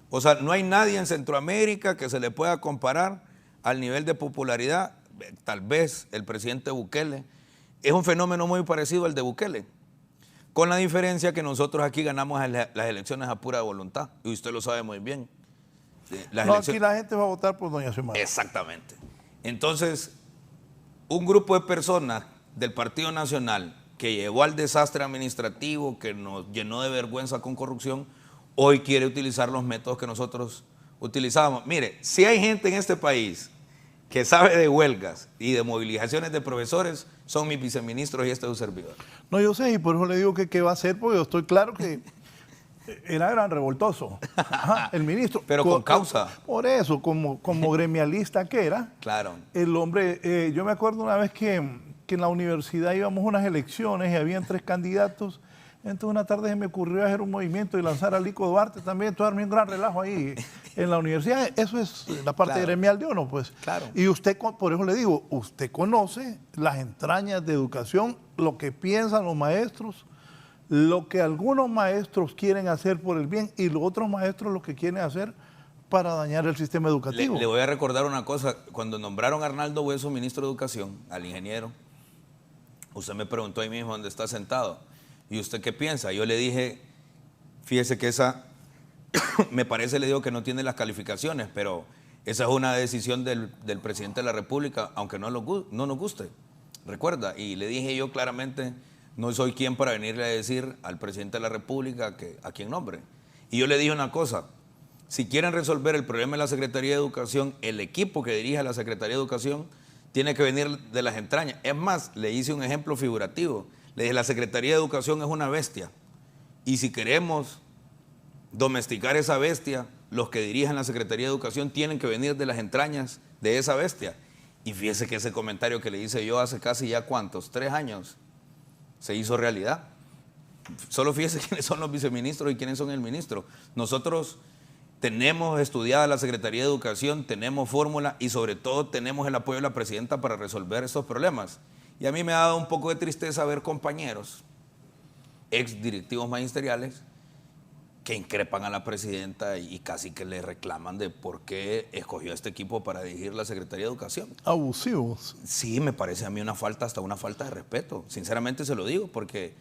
O sea, no hay nadie en Centroamérica que se le pueda comparar al nivel de popularidad. Tal vez el presidente Bukele. Es un fenómeno muy parecido al de Bukele. Con la diferencia que nosotros aquí ganamos las elecciones a pura voluntad, y usted lo sabe muy bien. Aquí la gente va a votar por doña Xiomara. Exactamente. Entonces, un grupo de personas del Partido Nacional que llevó al desastre administrativo, que nos llenó de vergüenza con corrupción, hoy quiere utilizar los métodos que nosotros utilizábamos. Mire, si hay gente en este país que sabe de huelgas y de movilizaciones de profesores, son mis viceministros y este es un servidor. No, yo sé, y por eso le digo que qué va a hacer, porque yo estoy claro que era gran revoltoso. Ajá, el ministro. Pero con causa. Por eso, como gremialista que era, claro. El hombre, yo me acuerdo una vez que en la universidad íbamos a unas elecciones y habían 3 candidatos. Entonces una tarde se me ocurrió hacer un movimiento y lanzar a Lico Duarte también, todo armé un gran relajo ahí en la universidad. Eso es la parte gremial de uno, pues. Claro. Y usted, por eso le digo, usted conoce las entrañas de educación, lo que piensan los maestros, lo que algunos maestros quieren hacer por el bien y los otros maestros lo que quieren hacer para dañar el sistema educativo. Le voy a recordar una cosa. Cuando nombraron a Arnaldo Hueso ministro de Educación, al ingeniero, usted me preguntó ahí mismo dónde está sentado. ¿Y usted qué piensa? Yo le dije, fíjese que esa, me parece, le digo que no tiene las calificaciones, pero esa es una decisión del presidente de la República, aunque no nos guste. Recuerda, y le dije yo claramente, no soy quien para venirle a decir al presidente de la República a quién nombre. Y yo le dije una cosa, si quieren resolver el problema de la Secretaría de Educación, el equipo que dirige a la Secretaría de Educación tiene que venir de las entrañas. Es más, le hice un ejemplo figurativo. Le dije, la Secretaría de Educación es una bestia. Y si queremos domesticar esa bestia, los que dirigen la Secretaría de Educación tienen que venir de las entrañas de esa bestia. Y fíjese que ese comentario que le hice yo hace casi ya, ¿cuántos? 3 años, se hizo realidad. Solo fíjese quiénes son los viceministros y quiénes son el ministro. Nosotros tenemos estudiada la Secretaría de Educación, tenemos fórmula y sobre todo tenemos el apoyo de la presidenta para resolver estos problemas. Y a mí me ha dado un poco de tristeza ver compañeros, ex directivos magisteriales, que increpan a la presidenta y casi que le reclaman de por qué escogió a este equipo para dirigir la Secretaría de Educación. Abusivos. Sí, me parece a mí hasta una falta de respeto. Sinceramente se lo digo, porque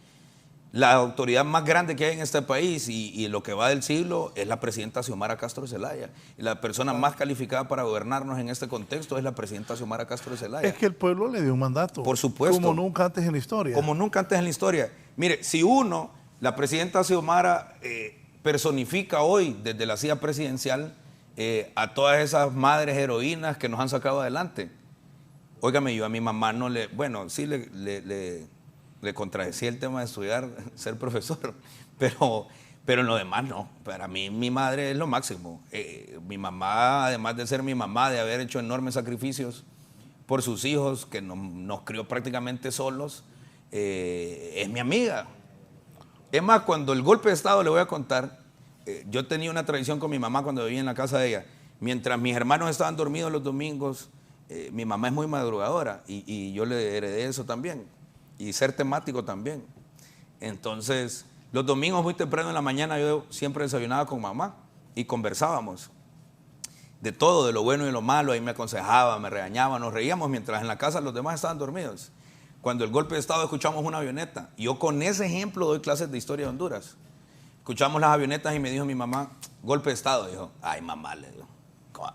la autoridad más grande que hay en este país y lo que va del siglo es la presidenta Xiomara Castro Zelaya. Y la persona más calificada para gobernarnos en este contexto es la presidenta Xiomara Castro Zelaya. Es que el pueblo le dio un mandato. Por supuesto. Como nunca antes en la historia. Como nunca antes en la historia. Mire, si la presidenta Xiomara personifica hoy desde la silla presidencial a todas esas madres heroínas que nos han sacado adelante. Óigame, yo a mi mamá no le... Bueno, sí le contradecía el tema de estudiar, ser profesor, pero en lo demás no. Para mí mi madre es lo máximo. Mi mamá, además de ser mi mamá, de haber hecho enormes sacrificios por sus hijos, que nos crió prácticamente solos, es mi amiga. Es más, cuando el golpe de Estado, le voy a contar, yo tenía una tradición con mi mamá cuando vivía en la casa de ella. Mientras mis hermanos estaban dormidos los domingos, mi mamá es muy madrugadora y yo le heredé eso también. Y ser temático también. Entonces, los domingos muy temprano en la mañana yo siempre desayunaba con mamá y conversábamos de todo, de lo bueno y de lo malo. Ahí me aconsejaba, me regañaba, nos reíamos mientras en la casa los demás estaban dormidos. Cuando el golpe de Estado escuchamos una avioneta. Yo con ese ejemplo doy clases de historia de Honduras. Escuchamos las avionetas y me dijo mi mamá, golpe de Estado. Dijo, ay mamá, le digo,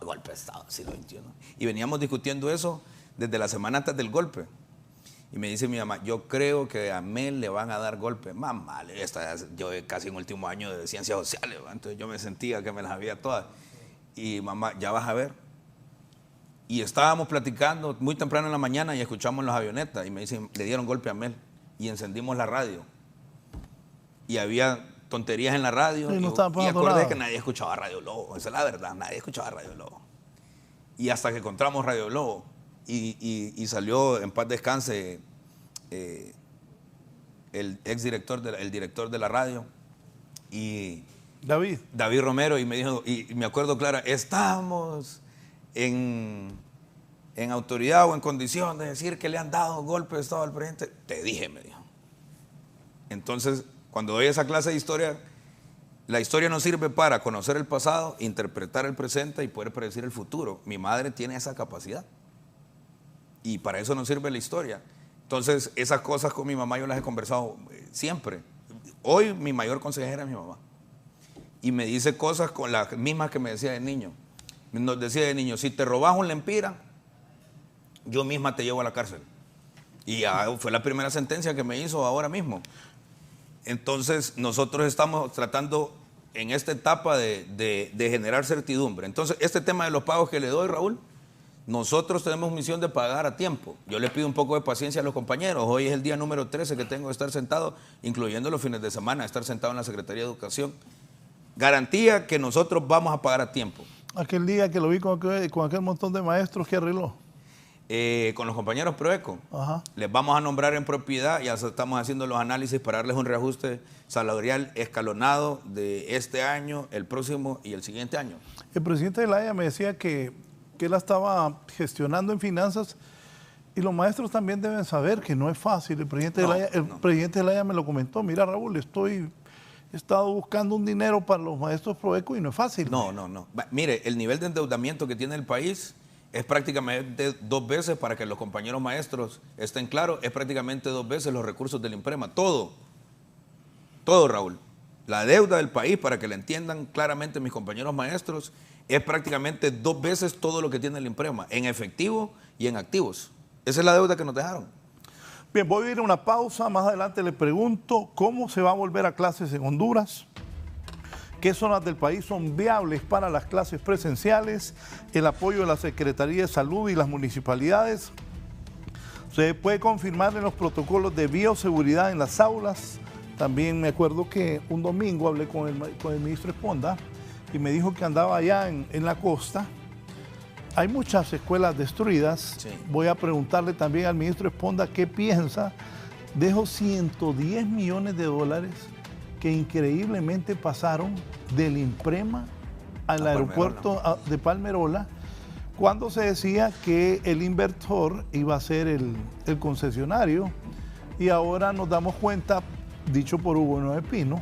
golpe de Estado, siglo XXI. Y veníamos discutiendo eso desde la semana antes del golpe. Y me dice mi mamá, yo creo que a Mel le van a dar golpe. Mamá, yo casi en último año de ciencias sociales, entonces yo me sentía que me las había todas. Y mamá, ya vas a ver. Y estábamos platicando muy temprano en la mañana y escuchamos las avionetas. Y me dicen, le dieron golpe a Mel. Y encendimos la radio. Y había tonterías en la radio. Sí, y acordé que nadie escuchaba Radio Lobo. Esa es la verdad, nadie escuchaba Radio Lobo. Y hasta que encontramos Radio Lobo. Y salió en paz descanse el exdirector, el director de la radio, y David Romero, y me dijo, y me acuerdo clara, estamos en autoridad o en condición de decir que le han dado golpe de Estado al presidente. Te dije, me dijo. Entonces, cuando doy esa clase de historia, la historia nos sirve para conocer el pasado, interpretar el presente y poder predecir el futuro. Mi madre tiene esa capacidad. Y para eso nos sirve la historia. Entonces, esas cosas con mi mamá yo las he conversado siempre. Hoy mi mayor consejera es mi mamá. Y me dice cosas con las mismas que me decía de niño. Nos decía de niño, si te robas un lempira, yo misma te llevo a la cárcel. Y ya fue la primera sentencia que me hizo ahora mismo. Entonces, nosotros estamos tratando en esta etapa de generar certidumbre. Entonces, este tema de los pagos que le doy, Raúl, nosotros tenemos misión de pagar a tiempo. Yo le pido un poco de paciencia a los compañeros. Hoy es el día número 13 que tengo de estar sentado, incluyendo los fines de semana, estar sentado en la Secretaría de Educación. Garantía que nosotros vamos a pagar a tiempo. Aquel día que lo vi con aquel montón de maestros, ¿qué arregló? Con los compañeros Proeco, Ajá. les vamos a nombrar en propiedad, ya estamos haciendo los análisis para darles un reajuste salarial escalonado de este año, el próximo y el siguiente año. El presidente de la Haya me decía que él la estaba gestionando en finanzas y los maestros también deben saber que no es fácil. El presidente de la Haya me lo comentó, mira Raúl, he estado buscando un dinero para los maestros Proeco y no es fácil. No. Mire, el nivel de endeudamiento que tiene el país es prácticamente 2 veces, para que los compañeros maestros estén claros, es prácticamente 2 veces los recursos del INPREMA. Todo, Raúl. La deuda del país, para que la entiendan claramente mis compañeros maestros, es prácticamente 2 veces todo lo que tiene el INPREMA, en efectivo y en activos. Esa es la deuda que nos dejaron. Bien, voy a ir a una pausa. Más adelante le pregunto cómo se va a volver a clases en Honduras, qué zonas del país son viables para las clases presenciales, el apoyo de la Secretaría de Salud y las municipalidades. Se puede confirmar en los protocolos de bioseguridad en las aulas. También me acuerdo que un domingo hablé con el ministro Esponda y me dijo que andaba allá en la costa. Hay muchas escuelas destruidas. Sí. Voy a preguntarle también al ministro Esponda qué piensa de esos 110 millones de dólares que increíblemente pasaron del INPREMA al aeropuerto de Palmerola, cuando se decía que el inversor iba a ser el concesionario, y ahora nos damos cuenta, dicho por Hugo Noé Pino,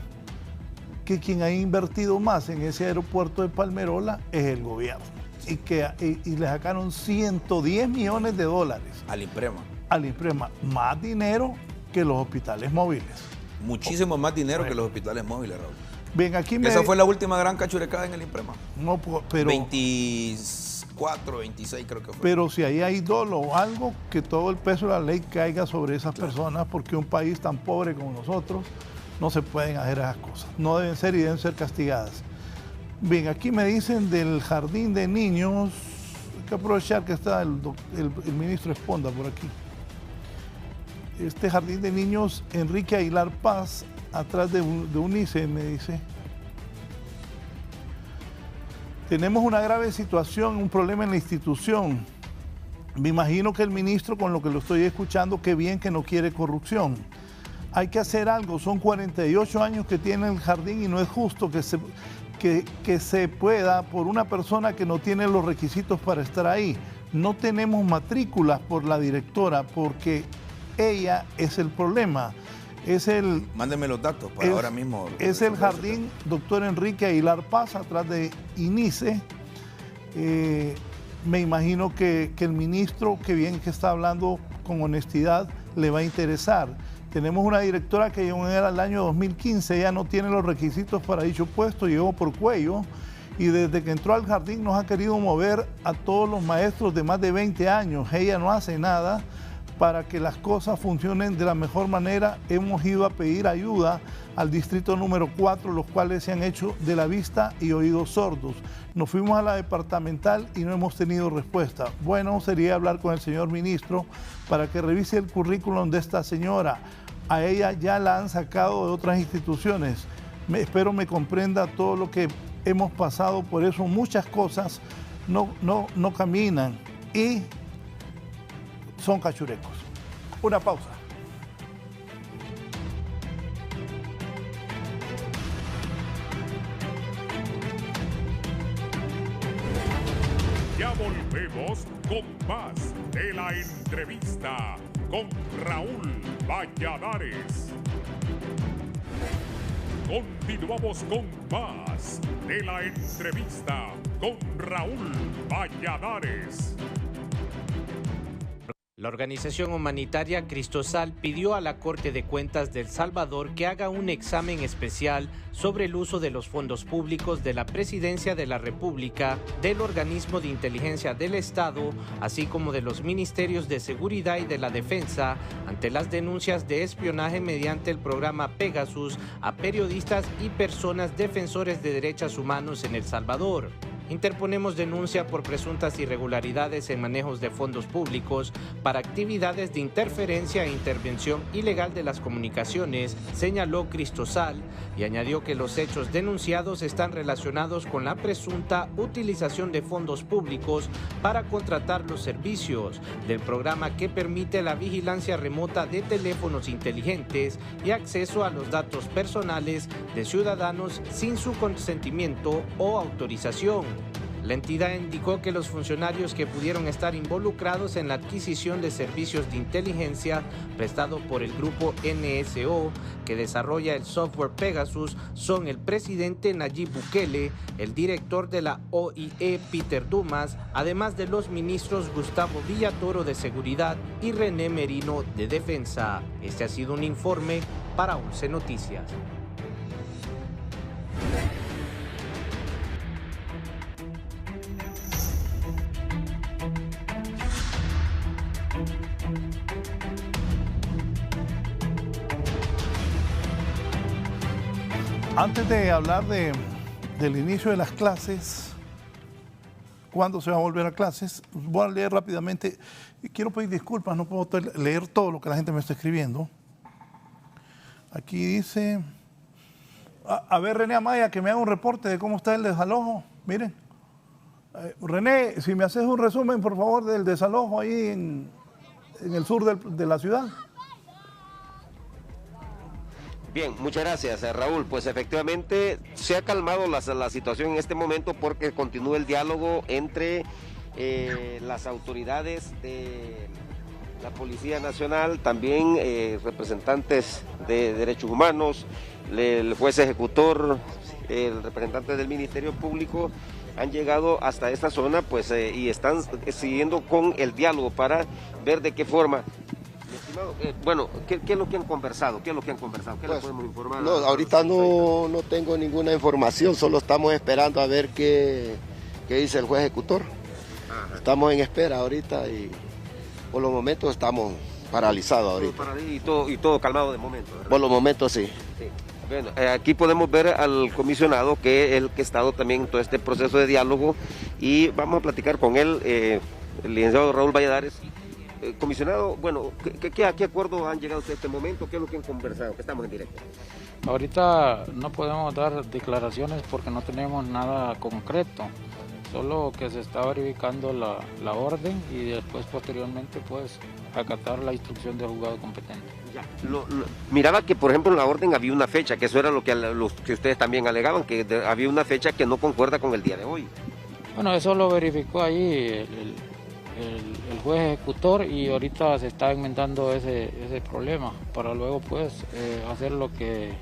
que quien ha invertido más en ese aeropuerto de Palmerola es el gobierno, y le sacaron 110 millones de dólares Al INPREMA. al INPREMA, más dinero que los hospitales móviles. Muchísimo más dinero que los hospitales móviles, Raúl. Bien, aquí Esa fue la última gran cachurecada en el INPREMA. No, pero 24, 26 creo que fue. Pero si ahí hay dolo o algo, que todo el peso de la ley caiga sobre esas personas, porque un país tan pobre como nosotros no se pueden hacer esas cosas. No deben ser y deben ser castigadas. Bien, aquí me dicen del jardín de niños. Hay que aprovechar que está el ministro Esponda por aquí. Este jardín de niños Enrique Aguilar Paz, atrás de UNICE, me dice. Tenemos una grave situación, un problema en la institución. Me imagino que el ministro, con lo que lo estoy escuchando, qué bien que no quiere corrupción. Hay que hacer algo, son 48 años que tiene el jardín y no es justo que se pueda por una persona que no tiene los requisitos para estar ahí. No tenemos matrículas por la directora porque ella es el problema. Mándeme los datos para ahora mismo. Es el jardín doctor Enrique Aguilar Paz, atrás de INICE. Me imagino que el ministro, que bien que está hablando con honestidad, le va a interesar. Tenemos una directora que llegó en el año 2015, ella no tiene los requisitos para dicho puesto, llegó por cuello, y desde que entró al jardín nos ha querido mover a todos los maestros de más de 20 años. Ella no hace nada para que las cosas funcionen de la mejor manera. Hemos ido a pedir ayuda al distrito número 4, los cuales se han hecho de la vista y oídos sordos. Nos fuimos a la departamental y no hemos tenido respuesta. Bueno, sería hablar con el señor ministro para que revise el currículum de esta señora. A ella ya la han sacado de otras instituciones. Espero me comprenda todo lo que hemos pasado, por eso muchas cosas no caminan y son cachurecos. Una pausa. Ya volvemos con más de la entrevista con Raúl Valladares. Continuamos con más de la entrevista con Raúl Valladares. La organización humanitaria Cristosal pidió a la Corte de Cuentas de El Salvador que haga un examen especial sobre el uso de los fondos públicos de la Presidencia de la República, del Organismo de Inteligencia del Estado, así como de los Ministerios de Seguridad y de la Defensa, ante las denuncias de espionaje mediante el programa Pegasus a periodistas y personas defensores de derechos humanos en El Salvador. Interponemos denuncia por presuntas irregularidades en manejos de fondos públicos para actividades de interferencia e intervención ilegal de las comunicaciones, señaló Cristosal, y añadió que los hechos denunciados están relacionados con la presunta utilización de fondos públicos para contratar los servicios del programa que permite la vigilancia remota de teléfonos inteligentes y acceso a los datos personales de ciudadanos sin su consentimiento o autorización. La entidad indicó que los funcionarios que pudieron estar involucrados en la adquisición de servicios de inteligencia prestado por el grupo NSO, que desarrolla el software Pegasus, son el presidente Nayib Bukele, el director de la OIE Peter Dumas, además de los ministros Gustavo Villatoro de Seguridad y René Merino de Defensa. Este ha sido un informe para 11 Noticias. Antes de hablar del inicio de las clases, cuándo se va a volver a clases, voy a leer rápidamente. Quiero pedir disculpas, no puedo leer todo lo que la gente me está escribiendo. Aquí dice, a ver René Amaya, que me haga un reporte de cómo está el desalojo. Miren, René, si me haces un resumen, por favor, del desalojo ahí en el sur de la ciudad. Bien, muchas gracias, Raúl. Pues efectivamente se ha calmado la situación en este momento porque continúa el diálogo entre las autoridades de la Policía Nacional, también representantes de derechos humanos, el juez ejecutor, el representante del Ministerio Público, han llegado hasta esta zona pues y están siguiendo con el diálogo para ver de qué forma. Bueno, ¿qué es lo que han conversado? ¿Qué le podemos informar? No, ahorita no tengo ninguna información, solo estamos esperando a ver qué dice el juez ejecutor. Ajá. Estamos en espera ahorita y por los momentos estamos paralizados ahorita. Y todo calmado de momento, ¿verdad? Por los momentos sí. Bueno, aquí podemos ver al comisionado, que es el que ha estado también en todo este proceso de diálogo, y vamos a platicar con él, el licenciado Raúl Valladares. Comisionado, bueno, ¿a qué acuerdo han llegado ustedes en este momento? ¿Qué es lo que han conversado? Que estamos en directo. Ahorita no podemos dar declaraciones porque no tenemos nada concreto, solo que se está verificando la orden y después posteriormente pues acatar la instrucción del juzgado competente. Ya. Miraba que por ejemplo en la orden había una fecha, que eso era lo que ustedes también alegaban, que había una fecha que no concuerda con el día de hoy. Bueno, eso lo verificó ahí el juez ejecutor y ahorita se está enmendando ese problema para luego pues hacer lo que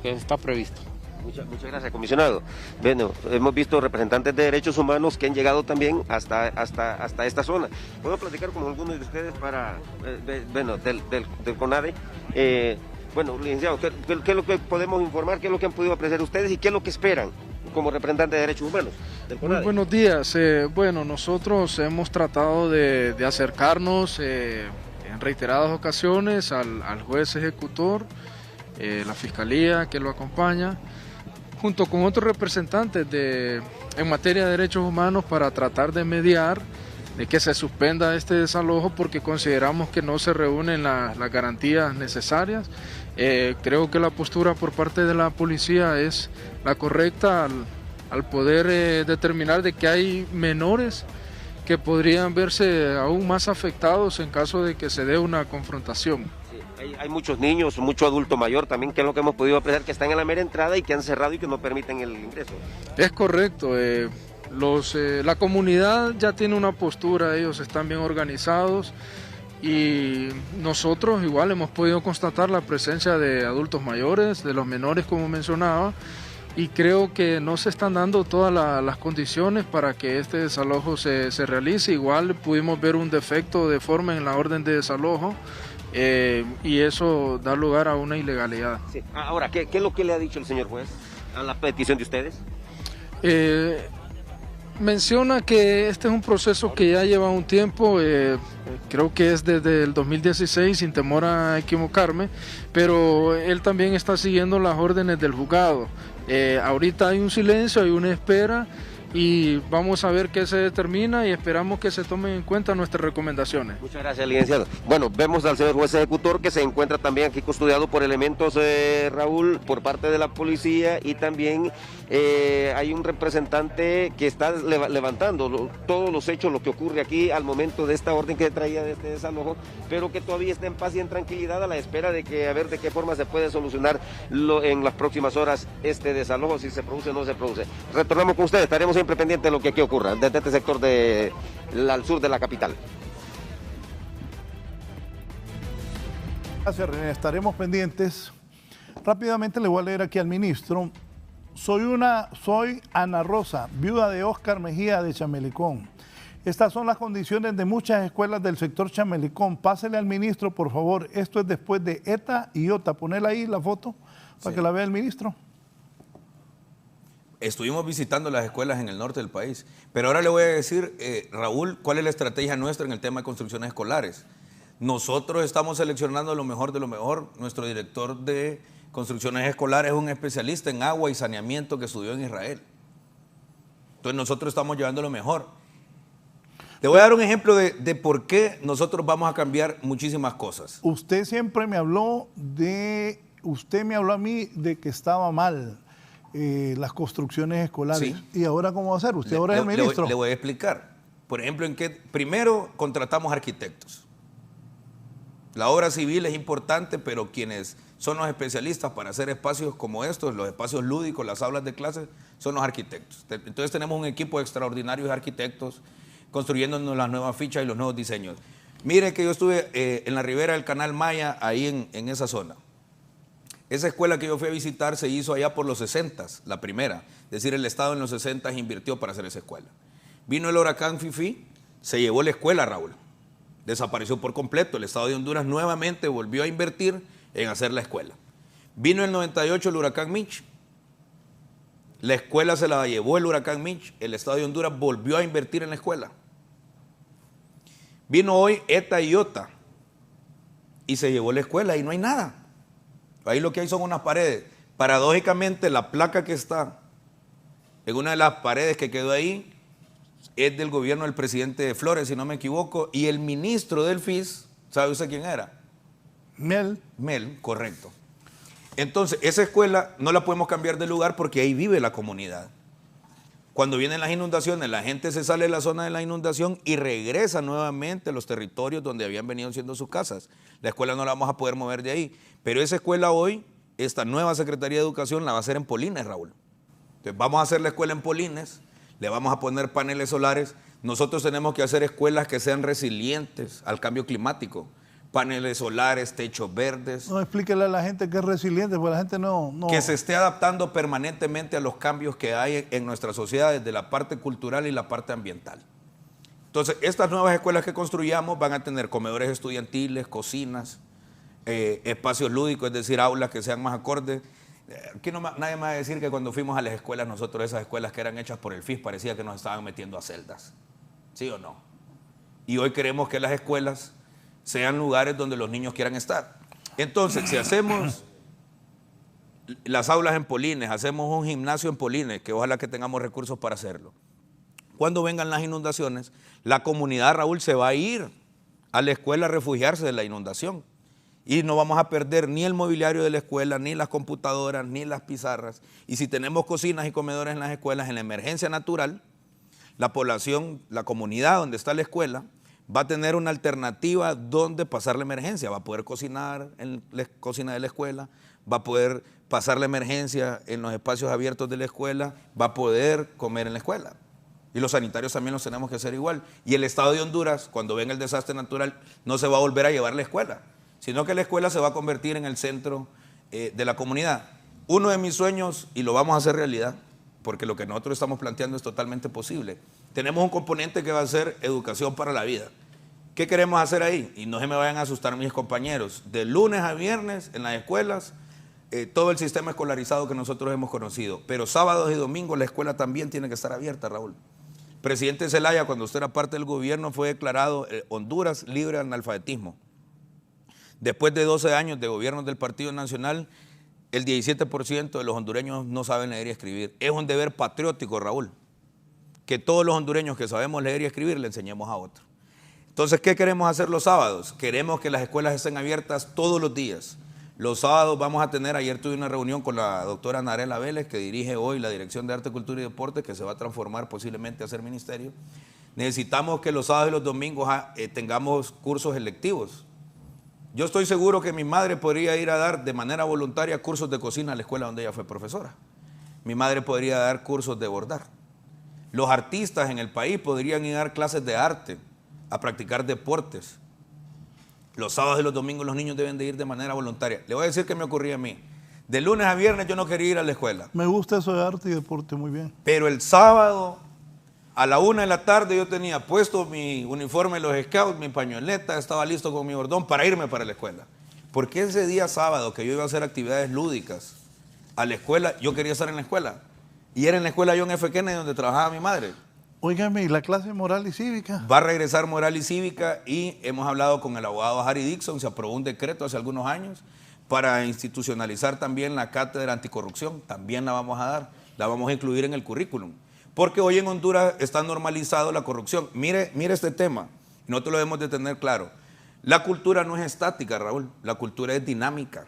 está previsto. Muchas gracias, comisionado. Bueno, hemos visto representantes de derechos humanos que han llegado también hasta esta zona. ¿Puedo platicar con algunos de ustedes del CONADE? Bueno, licenciado, ¿qué es lo que podemos informar? ¿Qué es lo que han podido apreciar ustedes y qué es lo que esperan como representantes de derechos humanos del CONADE? Muy buenos días. Bueno, nosotros hemos tratado de acercarnos en reiteradas ocasiones al juez ejecutor, la fiscalía que lo acompaña, junto con otros representantes en materia de derechos humanos para tratar de mediar de que se suspenda este desalojo porque consideramos que no se reúnen las garantías necesarias. Creo que la postura por parte de la policía es la correcta al poder determinar de que hay menores que podrían verse aún más afectados en caso de que se dé una confrontación. Sí, hay muchos niños, mucho adulto mayor también, que es lo que hemos podido apreciar, que están en la mera entrada y que han cerrado y que no permiten el ingreso. Es correcto. La comunidad ya tiene una postura, ellos están bien organizados y nosotros igual hemos podido constatar la presencia de adultos mayores, de los menores como mencionaba, y creo que no se están dando todas las condiciones para que este desalojo se realice. Igual pudimos ver un defecto de forma en la orden de desalojo y eso da lugar a una ilegalidad. Sí. Ahora, ¿qué es lo que le ha dicho el señor juez a la petición de ustedes? Menciona que este es un proceso que ya lleva un tiempo, creo que es desde el 2016, sin temor a equivocarme, pero él también está siguiendo las órdenes del juzgado. Ahorita hay un silencio, hay una espera y vamos a ver qué se determina y esperamos que se tomen en cuenta nuestras recomendaciones. Muchas gracias, licenciado. Bueno, vemos al señor juez ejecutor que se encuentra también aquí custodiado por elementos, Raúl, por parte de la policía, y también hay un representante que está levantando todos los hechos, lo que ocurre aquí al momento de esta orden que traía de este desalojo, pero que todavía está en paz y en tranquilidad a la espera de que a ver de qué forma se puede solucionar en las próximas horas este desalojo, si se produce o no se produce. Retornamos con ustedes, estaremos siempre pendientes de lo que aquí ocurra desde este sector al sur de la capital. Gracias, René. Estaremos pendientes. Rápidamente le voy a leer aquí al ministro. Soy Ana Rosa, viuda de Óscar Mejía de Chamelecón. Estas son las condiciones de muchas escuelas del sector Chamelecón. Pásele al ministro, por favor. Esto es después de ETA y OTA. Ponele ahí la foto para que la vea el ministro. Estuvimos visitando las escuelas en el norte del país, pero ahora le voy a decir, Raúl, cuál es la estrategia nuestra en el tema de construcciones escolares. Nosotros estamos seleccionando lo mejor de lo mejor. Nuestro director de construcciones escolares es un especialista en agua y saneamiento que estudió en Israel. Entonces nosotros estamos llevando lo mejor. Te voy a dar un ejemplo de por qué nosotros vamos a cambiar muchísimas cosas. Usted siempre me habló a mí de que estaba mal las construcciones escolares. Sí. ¿Y ahora cómo va a ser? Usted ahora es el ministro. Le voy a explicar. Por ejemplo, primero contratamos arquitectos. La obra civil es importante, pero quienes son los especialistas para hacer espacios como estos, los espacios lúdicos, las aulas de clases, son los arquitectos. Entonces tenemos un equipo extraordinario de arquitectos construyéndonos las nuevas fichas y los nuevos diseños. Mire que yo estuve en la ribera del Canal Maya, ahí en esa zona. Esa escuela que yo fui a visitar se hizo allá por los 60s, la primera. Es decir, el Estado en los 60s invirtió para hacer esa escuela. Vino el huracán Fifi, se llevó la escuela, Raúl. Desapareció por completo. El Estado de Honduras nuevamente volvió a invertir en hacer la escuela. Vino el 98 el huracán Mitch. La escuela se la llevó el huracán Mitch. El Estado de Honduras volvió a invertir en la escuela. Vino hoy ETA y OTA y se llevó la escuela y no hay nada. Ahí lo que hay son unas paredes. Paradójicamente, la placa que está en una de las paredes que quedó ahí es del gobierno del presidente Flores, si no me equivoco, y el ministro del FIS, ¿sabe usted quién era? Mel, correcto. Entonces, esa escuela no la podemos cambiar de lugar porque ahí vive la comunidad. Cuando vienen las inundaciones, la gente se sale de la zona de la inundación y regresa nuevamente a los territorios donde habían venido siendo sus casas. La escuela no la vamos a poder mover de ahí. Pero esa escuela hoy, esta nueva Secretaría de Educación la va a hacer en Polines, Raúl. Entonces vamos a hacer la escuela en Polines, le vamos a poner paneles solares. Nosotros tenemos que hacer escuelas que sean resilientes al cambio climático. Paneles solares, techos verdes. No, explíquele a la gente que es resiliente, porque la gente no... Que se esté adaptando permanentemente a los cambios que hay en nuestra sociedad, desde la parte cultural y la parte ambiental. Entonces, estas nuevas escuelas que construyamos van a tener comedores estudiantiles, cocinas, espacios lúdicos, es decir, aulas que sean más acordes. Aquí nadie me va a decir que cuando fuimos a las escuelas, nosotros esas escuelas que eran hechas por el FIS, parecía que nos estaban metiendo a celdas. ¿Sí o no? Y hoy queremos que las escuelas sean lugares donde los niños quieran estar. Entonces, si hacemos las aulas en Polines, hacemos un gimnasio en Polines, que ojalá que tengamos recursos para hacerlo. Cuando vengan las inundaciones, la comunidad, Raúl, se va a ir a la escuela a refugiarse de la inundación. Y no vamos a perder ni el mobiliario de la escuela, ni las computadoras, ni las pizarras. Y si tenemos cocinas y comedores en las escuelas, en la emergencia natural, la población, la comunidad donde está la escuela, va a tener una alternativa donde pasar la emergencia. Va a poder cocinar en la cocina de la escuela, va a poder pasar la emergencia en los espacios abiertos de la escuela, va a poder comer en la escuela. Y los sanitarios también los tenemos que hacer igual. Y el Estado de Honduras, cuando venga el desastre natural, no se va a volver a llevar la escuela, sino que la escuela se va a convertir en el centro de la comunidad. Uno de mis sueños, y lo vamos a hacer realidad, porque lo que nosotros estamos planteando es totalmente posible. Tenemos un componente que va a ser educación para la vida. ¿Qué queremos hacer ahí? Y no se me vayan a asustar mis compañeros. De lunes a viernes en las escuelas, todo el sistema escolarizado que nosotros hemos conocido. Pero sábados y domingos la escuela también tiene que estar abierta, Raúl. Presidente Zelaya, cuando usted era parte del gobierno, fue declarado Honduras libre de analfabetismo. Después de 12 años de gobierno del Partido Nacional, el 17% de los hondureños no saben leer y escribir. Es un deber patriótico, Raúl, que todos los hondureños que sabemos leer y escribir le enseñemos a otros. Entonces, ¿qué queremos hacer los sábados? Queremos que las escuelas estén abiertas todos los días. Los sábados vamos a tener, ayer tuve una reunión con la doctora Narela Vélez, que dirige hoy la Dirección de Arte, Cultura y Deporte, que se va a transformar posiblemente a ser ministerio. Necesitamos que los sábados y los domingos tengamos cursos electivos. Yo estoy seguro que mi madre podría ir a dar de manera voluntaria cursos de cocina a la escuela donde ella fue profesora. Mi madre podría dar cursos de bordar. Los artistas en el país podrían ir a dar clases de arte, a practicar deportes. Los sábados y los domingos los niños deben de ir de manera voluntaria. Le voy a decir qué me ocurría a mí. De lunes a viernes yo no quería ir a la escuela. Me gusta eso de arte y deporte, muy bien. Pero el sábado a la 1 de la tarde yo tenía puesto mi uniforme de los scouts, mi pañoleta, estaba listo con mi bordón para irme para la escuela. Porque ese día sábado que yo iba a hacer actividades lúdicas a la escuela, yo quería estar en la escuela. Y era en la escuela John F. Kennedy donde trabajaba mi madre. Óigame, ¿y la clase moral y cívica? Va a regresar moral y cívica y hemos hablado con el abogado Harry Dixon, se aprobó un decreto hace algunos años para institucionalizar también la cátedra anticorrupción, también la vamos a dar, la vamos a incluir en el currículum. Porque hoy en Honduras está normalizado la corrupción. Mire este tema, nosotros lo debemos de tener claro. La cultura no es estática, Raúl, la cultura es dinámica.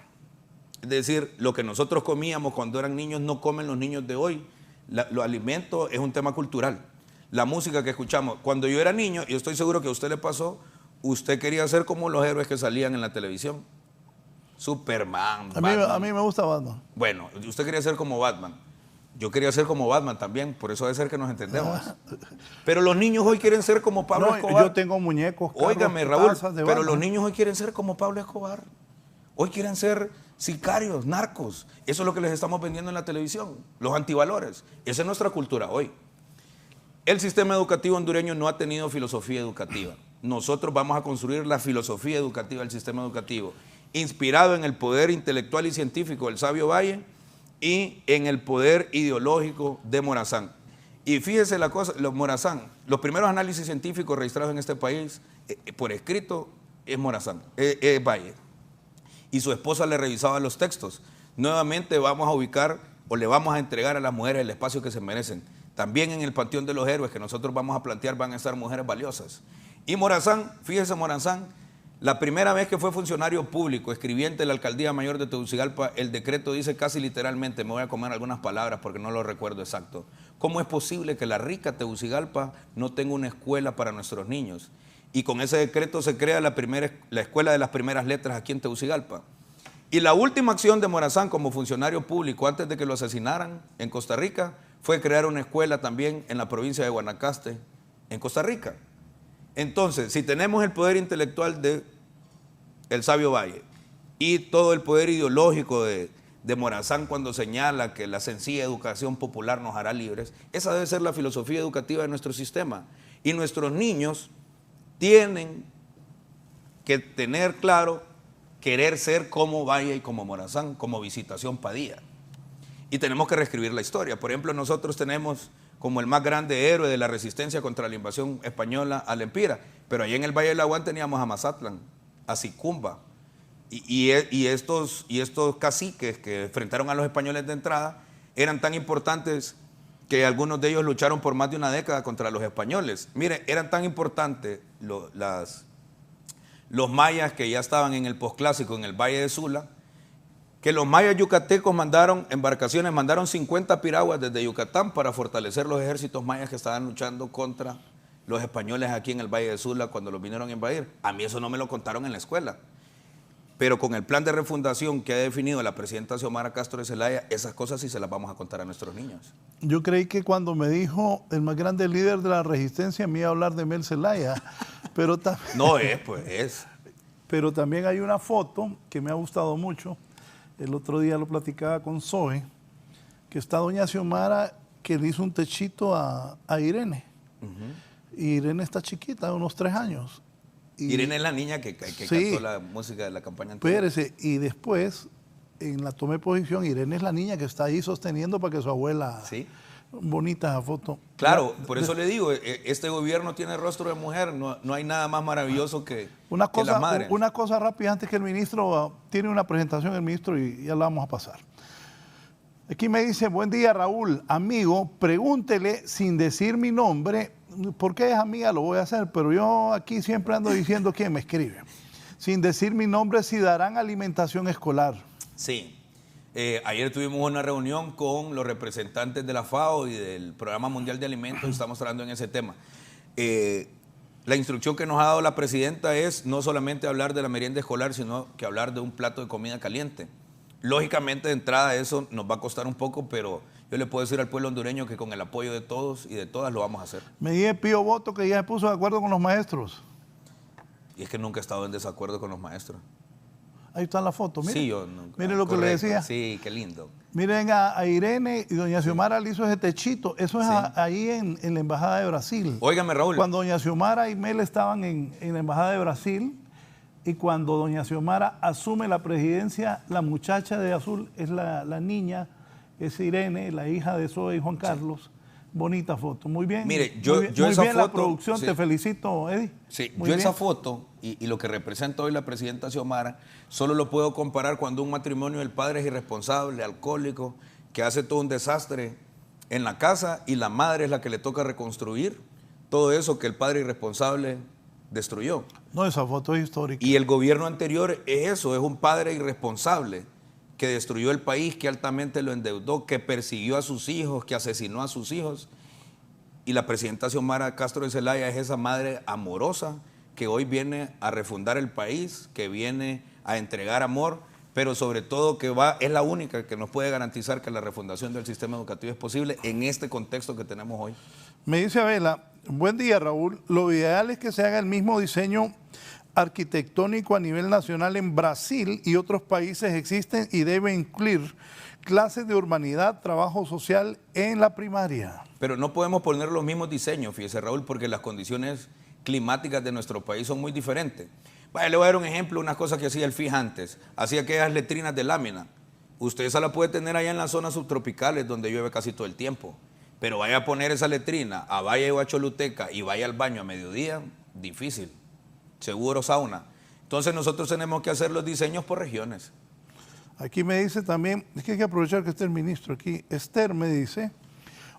Es decir, lo que nosotros comíamos cuando eran niños no comen los niños de hoy. Los alimentos es un tema cultural. La música que escuchamos. Cuando yo era niño, y estoy seguro que a usted le pasó, usted quería ser como los héroes que salían en la televisión. Superman, Batman. A mí me gusta Batman. Bueno, usted quería ser como Batman. Yo quería ser como Batman también, por eso debe ser que nos entendemos. Pero los niños hoy quieren ser como Pablo Escobar. Yo tengo muñecos, carros, óigame, Raúl, pero Batman. Los niños hoy quieren ser como Pablo Escobar. Hoy quieren ser sicarios, narcos. Eso es lo que les estamos vendiendo en la televisión, los antivalores. Esa es nuestra cultura hoy. El sistema educativo hondureño no ha tenido filosofía educativa. Nosotros vamos a construir la filosofía educativa del sistema educativo, inspirado en el poder intelectual y científico del sabio Valle y en el poder ideológico de Morazán. Y fíjese la cosa, Morazán, los primeros análisis científicos registrados en este país, por escrito, es Morazán, es Valle. Y su esposa le revisaba los textos. Nuevamente vamos a ubicar o le vamos a entregar a las mujeres el espacio que se merecen. También en el Panteón de los Héroes que nosotros vamos a plantear van a estar mujeres valiosas. Y Morazán, fíjese Morazán, la primera vez que fue funcionario público, escribiente de la Alcaldía Mayor de Tegucigalpa, el decreto dice casi literalmente, me voy a comer algunas palabras porque no lo recuerdo exacto, ¿cómo es posible que la rica Tegucigalpa no tenga una escuela para nuestros niños? Y con ese decreto se crea la escuela de las primeras letras aquí en Tegucigalpa. Y la última acción de Morazán como funcionario público antes de que lo asesinaran en Costa Rica fue crear una escuela también en la provincia de Guanacaste, en Costa Rica. Entonces, si tenemos el poder intelectual de el sabio Valle y todo el poder ideológico de Morazán cuando señala que la sencilla educación popular nos hará libres, esa debe ser la filosofía educativa de nuestro sistema. Y nuestros niños tienen que tener claro querer ser como Valle y como Morazán, como Visitación Padilla. Y tenemos que reescribir la historia. Por ejemplo, nosotros tenemos como el más grande héroe de la resistencia contra la invasión española al Empira, pero allá en el Valle del Aguán teníamos a Mazatlán, a Sicumba, y estos caciques que enfrentaron a los españoles de entrada eran tan importantes que algunos de ellos lucharon por más de una década contra los españoles. Mire, eran tan importantes los mayas que ya estaban en el posclásico en el Valle de Sula, que los mayas yucatecos mandaron 50 piraguas desde Yucatán para fortalecer los ejércitos mayas que estaban luchando contra los españoles aquí en el Valle de Sula cuando los vinieron a invadir. A mí eso no me lo contaron en la escuela. Pero con el plan de refundación que ha definido la presidenta Xiomara Castro de Zelaya, esas cosas sí se las vamos a contar a nuestros niños. Yo creí que cuando me dijo el más grande líder de la resistencia me iba a hablar de Mel Zelaya, pero también... No es, pues es. Pero también hay una foto que me ha gustado mucho, el otro día lo platicaba con Zoe, que está doña Xiomara, que le hizo un techito a Irene. Y Irene está chiquita, de unos 3 años. Y Irene es la niña que sí, cantó la música de la campaña anterior. Espérese, y después, en la toma de posición, Irene es la niña que está ahí sosteniendo para que su abuela... Sí. Bonita esa foto. Claro, por eso le digo, este gobierno tiene rostro de mujer, no hay nada más maravilloso que las madres. Una cosa rápida antes que el ministro tiene una presentación, el ministro, y ya la vamos a pasar. Aquí me dice, buen día Raúl, amigo, pregúntele sin decir mi nombre, porque es amiga, lo voy a hacer, pero yo aquí siempre ando diciendo quién me escribe. Sin decir mi nombre, si darán alimentación escolar. Sí. Ayer tuvimos una reunión con los representantes de la FAO y del Programa Mundial de Alimentos y estamos hablando en ese tema. La instrucción que nos ha dado la presidenta es no solamente hablar de la merienda escolar, sino que hablar de un plato de comida caliente. Lógicamente, de entrada, eso nos va a costar un poco, pero yo le puedo decir al pueblo hondureño que con el apoyo de todos y de todas lo vamos a hacer. Me dice Pío Boto que ya se puso de acuerdo con los maestros. Y es que nunca he estado en desacuerdo con los maestros. Ahí está la foto, miren. Sí, yo nunca. Miren lo que le decía. Sí, qué lindo. Miren a Irene y doña Xiomara le hizo ese techito. Eso es ahí en la Embajada de Brasil. Óigame, Raúl. Cuando doña Xiomara y Mel estaban en la Embajada de Brasil y cuando doña Xiomara asume la presidencia, la muchacha de azul es la niña, es Irene, la hija de Zoe y Juan Carlos. Bonita foto, muy bien. Mire, yo muy esa bien foto, la producción, sí. Te felicito, Eddie. Sí, muy yo bien. esa foto y lo que representa hoy la presidenta Xiomara, solo lo puedo comparar cuando un matrimonio del padre es irresponsable, alcohólico, que hace todo un desastre en la casa y la madre es la que le toca reconstruir todo eso que el padre irresponsable destruyó. No, esa foto es histórica. Y el gobierno anterior es eso, es un padre irresponsable que destruyó el país, que altamente lo endeudó, que persiguió a sus hijos, que asesinó a sus hijos. Y la presidenta Xiomara Castro de Zelaya es esa madre amorosa que hoy viene a refundar el país, que viene a entregar amor, pero sobre todo que es la única que nos puede garantizar que la refundación del sistema educativo es posible en este contexto que tenemos hoy. Me dice Abela, buen día Raúl, lo ideal es que se haga el mismo diseño arquitectónico a nivel nacional en Brasil y otros países existen y debe incluir clases de urbanidad, trabajo social en la primaria. Pero no podemos poner los mismos diseños, fíjese Raúl, porque las condiciones climáticas de nuestro país son muy diferentes. Vaya, le voy a dar un ejemplo, unas cosas que hacía el FIJ antes, hacía aquellas letrinas de lámina. Usted esa la puede tener allá en las zonas subtropicales donde llueve casi todo el tiempo, pero vaya a poner esa letrina a Valle o a Choluteca y vaya al baño a mediodía, difícil. Seguro sauna. Entonces nosotros tenemos que hacer los diseños por regiones. Aquí me dice también, es que hay que aprovechar que esté el ministro aquí. Esther me dice,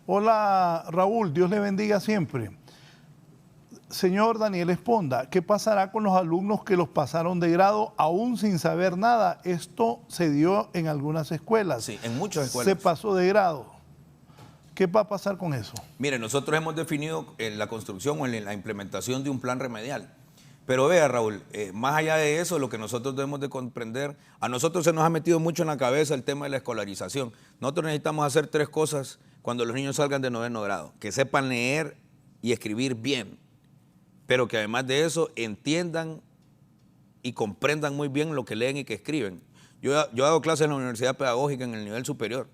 hola Raúl, Dios le bendiga siempre. Señor Daniel Esponda, ¿qué pasará con los alumnos que los pasaron de grado aún sin saber nada? Esto se dio en algunas escuelas. Sí, en muchas escuelas. Se pasó de grado. ¿Qué va a pasar con eso? Mire, nosotros hemos definido en la construcción o en la implementación de un plan remedial. Pero vea, Raúl, más allá de eso, lo que nosotros debemos de comprender, a nosotros se nos ha metido mucho en la cabeza el tema de la escolarización. Nosotros necesitamos hacer 3 cosas cuando los niños salgan de 9º grado. Que sepan leer y escribir bien, pero que además de eso entiendan y comprendan muy bien lo que leen y que escriben. Yo hago clases en la Universidad Pedagógica en el nivel superior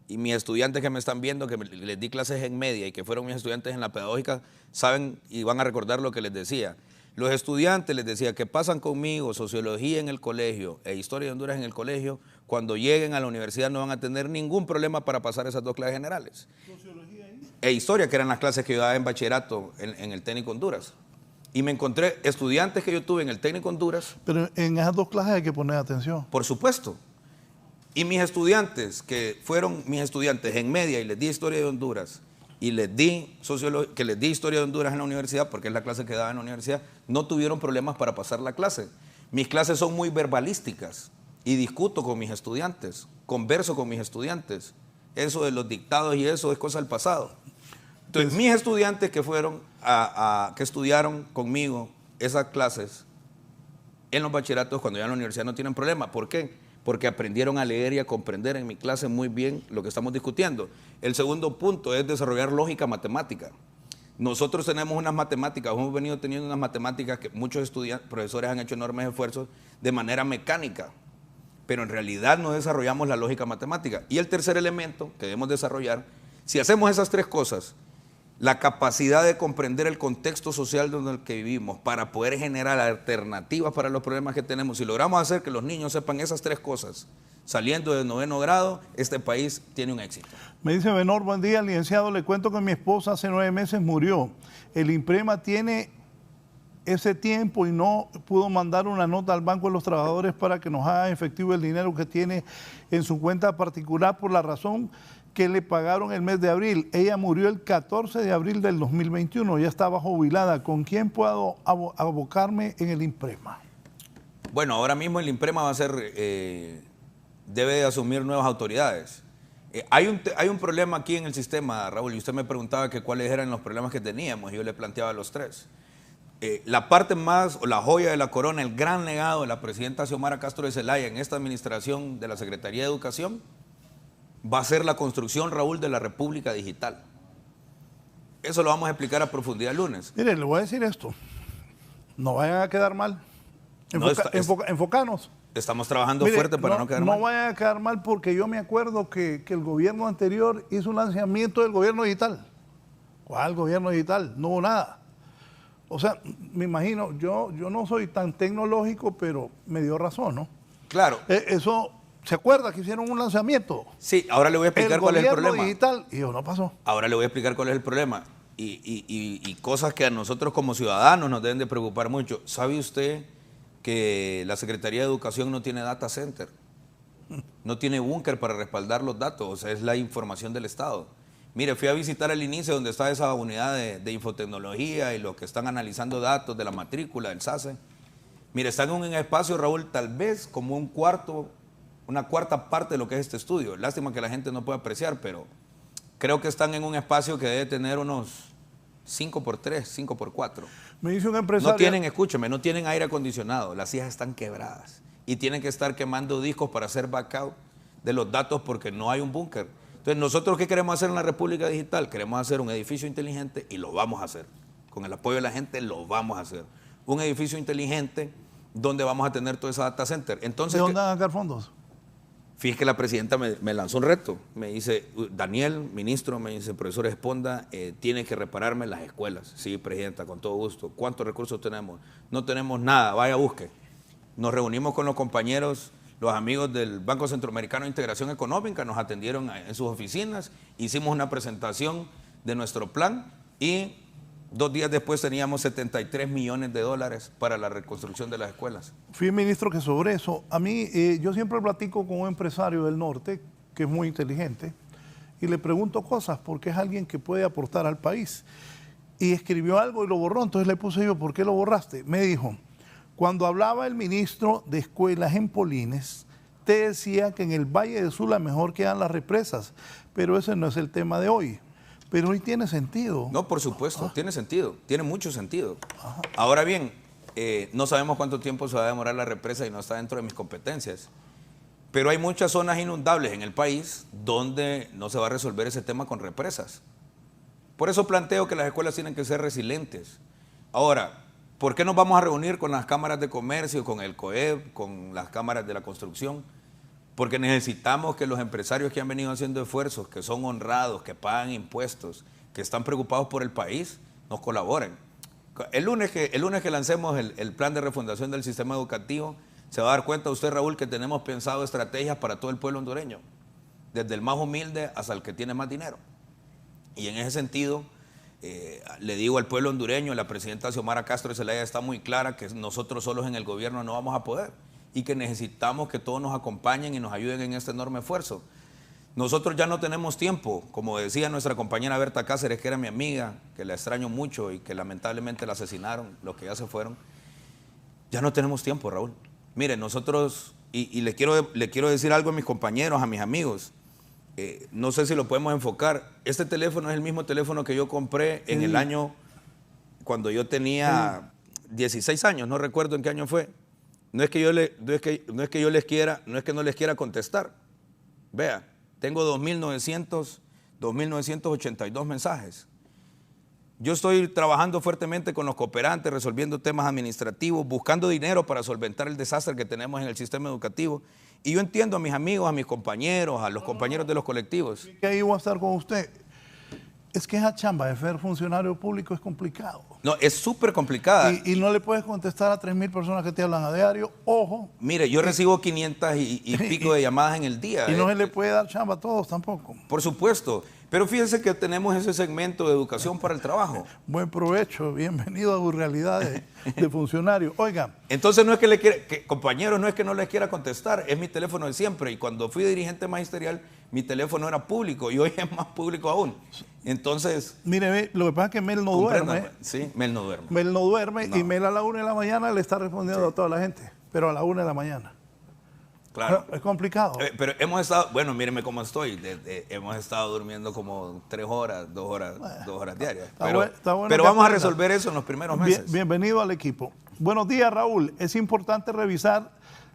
y mis estudiantes que me están viendo, que les di clases en media y que fueron mis estudiantes en la pedagógica, saben y van a recordar lo que les decía. Los estudiantes, les decía, que pasan conmigo sociología en el colegio e historia de Honduras en el colegio, cuando lleguen a la universidad no van a tener ningún problema para pasar esas 2 clases generales. ¿Sociología ahí? E historia, que eran las clases que yo daba en bachillerato en el técnico Honduras. Y me encontré estudiantes que yo tuve en el técnico Honduras. Pero en esas 2 clases hay que poner atención. Por supuesto. Y mis estudiantes, que fueron mis estudiantes en media y les di historia de Honduras, y les di historia de Honduras en la universidad, porque es la clase que daba en la universidad, no tuvieron problemas para pasar la clase. Mis clases son muy verbalísticas y discuto con mis estudiantes, converso con mis estudiantes. Eso de los dictados y eso es cosa del pasado. Entonces, mis estudiantes que fueron que estudiaron conmigo esas clases en los bachilleratos cuando ya en la universidad no tienen problema. ¿Por qué? Porque aprendieron a leer y a comprender en mi clase muy bien lo que estamos discutiendo. El segundo punto es desarrollar lógica matemática. Nosotros tenemos unas matemáticas, hemos venido teniendo unas matemáticas que muchos profesores han hecho enormes esfuerzos de manera mecánica. pero en realidad no desarrollamos la lógica matemática. Y el tercer elemento que debemos desarrollar, si hacemos esas tres cosas, la capacidad de comprender el contexto social en el que vivimos para poder generar alternativas para los problemas que tenemos, si logramos hacer que los niños sepan esas tres cosas, saliendo del 9º grado, este país tiene un éxito. Me dice Benor, buen día, licenciado, le cuento que mi esposa hace 9 meses murió. El INPREMA tiene ese tiempo y no pudo mandar una nota al Banco de los Trabajadores para que nos haga efectivo el dinero que tiene en su cuenta particular por la razón que le pagaron el mes de abril. Ella murió el 14 de abril del 2021, ya estaba jubilada. ¿Con quién puedo abocarme en el INPREMA? Bueno, ahora mismo el INPREMA va a ser, debe de asumir nuevas autoridades. Hay un problema aquí en el sistema, Raúl, y usted me preguntaba que cuáles eran los problemas que teníamos, y yo le planteaba los tres. La parte más, o la joya de la corona, el gran legado de la presidenta Xiomara Castro de Zelaya en esta administración de la Secretaría de Educación, va a ser la construcción, Raúl, de la República Digital. Eso lo vamos a explicar a profundidad el lunes. Mire, le voy a decir esto. No vayan a quedar mal. Enfocanos. Estamos trabajando fuerte para no quedar mal. No vayan a quedar mal porque yo me acuerdo que el gobierno anterior hizo un lanzamiento del gobierno digital. ¿Cuál gobierno digital? No hubo nada. O sea, me imagino, yo no soy tan tecnológico, pero me dio razón, ¿no? Claro. Eso... ¿Se acuerda que hicieron un lanzamiento? Sí, ahora le voy a explicar cuál es el problema. Digital, y no pasó. Ahora le voy a explicar cuál es el problema. Y cosas que a nosotros como ciudadanos nos deben de preocupar mucho. ¿Sabe usted que la Secretaría de Educación no tiene data center? No tiene búnker para respaldar los datos, o sea, es la información del Estado. Mire, fui a visitar el inicio donde está esa unidad de infotecnología y los que están analizando datos de la matrícula, del SACE. Mire, están en un espacio, Raúl, tal vez como una cuarta parte de lo que es este estudio. Lástima que la gente no pueda apreciar, pero creo que están en un espacio que debe tener unos 5x3, 5x4. Me dice un empresario... No tienen, escúcheme, no tienen aire acondicionado, las sillas están quebradas y tienen que estar quemando discos para hacer backup de los datos porque no hay un búnker. Entonces, ¿nosotros qué queremos hacer en la República Digital? Queremos hacer un edificio inteligente y lo vamos a hacer. Con el apoyo de la gente lo vamos a hacer. Un edificio inteligente donde vamos a tener todo ese data center. Entonces, ¿de dónde van a sacar fondos? Fíjese que la presidenta me lanzó un reto. Me dice, Daniel, ministro, me dice, profesor Esponda, tiene que repararme las escuelas. Sí, presidenta, con todo gusto. ¿Cuántos recursos tenemos? No tenemos nada, vaya, busque. Nos reunimos con los compañeros, los amigos del Banco Centroamericano de Integración Económica, nos atendieron en sus oficinas, hicimos una presentación de nuestro plan y 2 días después teníamos 73 millones de dólares para la reconstrucción de las escuelas. Fui ministro que sobre eso, a mí, yo siempre platico con un empresario del norte que es muy inteligente y le pregunto cosas porque es alguien que puede aportar al país. Y escribió algo y lo borró, entonces le puse yo, ¿por qué lo borraste? Me dijo, cuando hablaba el ministro de escuelas en Polines, te decía que en el Valle de Sula mejor quedan las represas, pero ese no es el tema de hoy. Pero hoy tiene sentido. No, por supuesto, tiene sentido, tiene mucho sentido. Ahora bien, no sabemos cuánto tiempo se va a demorar la represa y no está dentro de mis competencias. Pero hay muchas zonas inundables en el país donde no se va a resolver ese tema con represas. Por eso planteo que las escuelas tienen que ser resilientes. Ahora, ¿por qué nos vamos a reunir con las cámaras de comercio, con el COEB, con las cámaras de la construcción? Porque necesitamos que los empresarios que han venido haciendo esfuerzos, que son honrados, que pagan impuestos, que están preocupados por el país, nos colaboren. El lunes que lancemos el plan de refundación del sistema educativo, se va a dar cuenta usted, Raúl, que tenemos pensado estrategias para todo el pueblo hondureño, desde el más humilde hasta el que tiene más dinero. Y en ese sentido, le digo al pueblo hondureño, la presidenta Xiomara Castro de Zelaya está muy clara que nosotros solos en el gobierno no vamos a poder. Y que necesitamos que todos nos acompañen y nos ayuden en este enorme esfuerzo. Nosotros ya no tenemos tiempo, como decía nuestra compañera Berta Cáceres, que era mi amiga, que la extraño mucho y que lamentablemente la asesinaron, los que ya se fueron. Ya no tenemos tiempo, Raúl. Mire, nosotros, y le quiero decir algo a mis compañeros, a mis amigos, no sé si lo podemos enfocar. Este teléfono es el mismo teléfono que yo compré en el año, cuando yo tenía 16 años, no recuerdo en qué año fue. No es que no les quiera contestar. Vea, tengo 2.982 mensajes. Yo estoy trabajando fuertemente con los cooperantes, resolviendo temas administrativos, buscando dinero para solventar el desastre que tenemos en el sistema educativo. Y yo entiendo a mis amigos, a mis compañeros, a los compañeros de los colectivos. Que ahí voy a estar con usted. Es que esa chamba de ser funcionario público es complicado. No, es súper complicada. Y no le puedes contestar a 3.000 personas que te hablan a diario. Ojo. Mire, yo recibo 500 y pico de llamadas en el día. Y no se le puede dar chamba a todos tampoco. Por supuesto. Pero fíjense que tenemos ese segmento de educación para el trabajo. Buen provecho. Bienvenido a su realidad de funcionario. Oiga. Entonces no es que le quiera, compañeros, no es que no les quiera contestar. Es mi teléfono de siempre. Y cuando fui dirigente magisterial, mi teléfono era público. Y hoy es más público aún. Entonces... Mire, lo que pasa es que Mel no duerme. Sí, Mel no duerme. Mel no duerme No. y Mel a la 1 de la mañana le está respondiendo a toda la gente. Pero a la 1 de la mañana. Claro. Es complicado. Pero hemos estado, bueno, mírenme cómo estoy. Hemos estado durmiendo como 3 horas, 2 horas diarias. Está bueno pero que vamos a aprenda. resolver eso en los primeros meses. Bienvenido al equipo. Buenos días, Raúl. Es importante revisar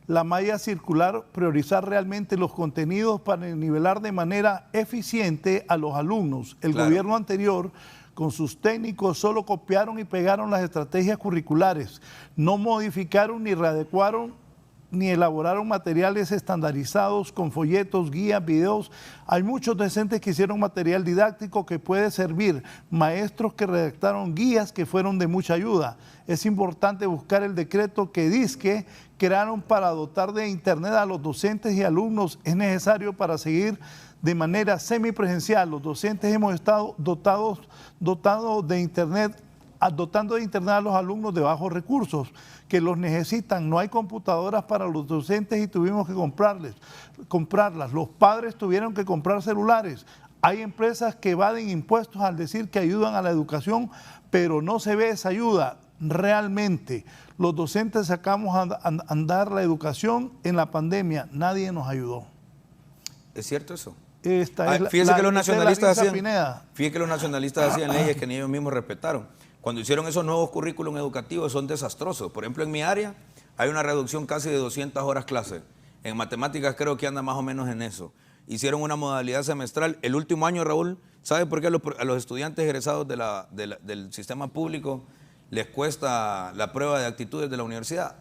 la malla circular, priorizar realmente los contenidos para nivelar de manera eficiente a los alumnos. El Claro. gobierno anterior, con sus técnicos, solo copiaron y pegaron las estrategias curriculares. No modificaron ni readecuaron ni elaboraron materiales estandarizados con folletos, guías, videos. Hay muchos docentes que hicieron material didáctico que puede servir, maestros que redactaron guías que fueron de mucha ayuda. Es importante buscar el decreto que dizque crearon para dotar de internet a los docentes y alumnos. Es necesario para seguir de manera semipresencial. Los docentes hemos estado dotando de internet a los alumnos de bajos recursos que los necesitan. No hay computadoras para los docentes y tuvimos que comprarlas. Los padres tuvieron que comprar celulares. Hay empresas que evaden impuestos al decir que ayudan a la educación, pero no se ve esa ayuda realmente. Los docentes sacamos a andar la educación en la pandemia. Nadie nos ayudó. ¿Es cierto eso? Fíjese que los nacionalistas hacían leyes que ni ellos mismos respetaron. Cuando hicieron esos nuevos currículum educativos son desastrosos. Por ejemplo, en mi área hay una reducción casi de 200 horas clase. En matemáticas creo que anda más o menos en eso. Hicieron una modalidad semestral. El último año, Raúl, ¿sabe por qué a los estudiantes egresados del sistema público les cuesta la prueba de actitudes de la universidad?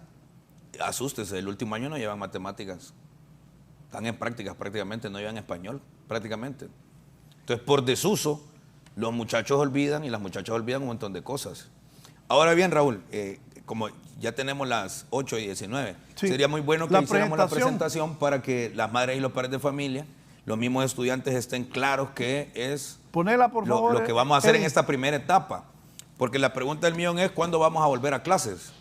Asústese, el último año no llevan matemáticas. Están en prácticas prácticamente, no llevan español prácticamente. Entonces, por desuso, los muchachos olvidan y las muchachas olvidan un montón de cosas. Ahora bien, Raúl, como ya tenemos las 8:19, sí, sería muy bueno que hiciéramos la presentación para que las madres y los padres de familia, los mismos estudiantes estén claros qué es Ponela, por favor, lo que vamos a hacer en esta primera etapa. Porque la pregunta del millón es ¿cuándo vamos a volver a clases?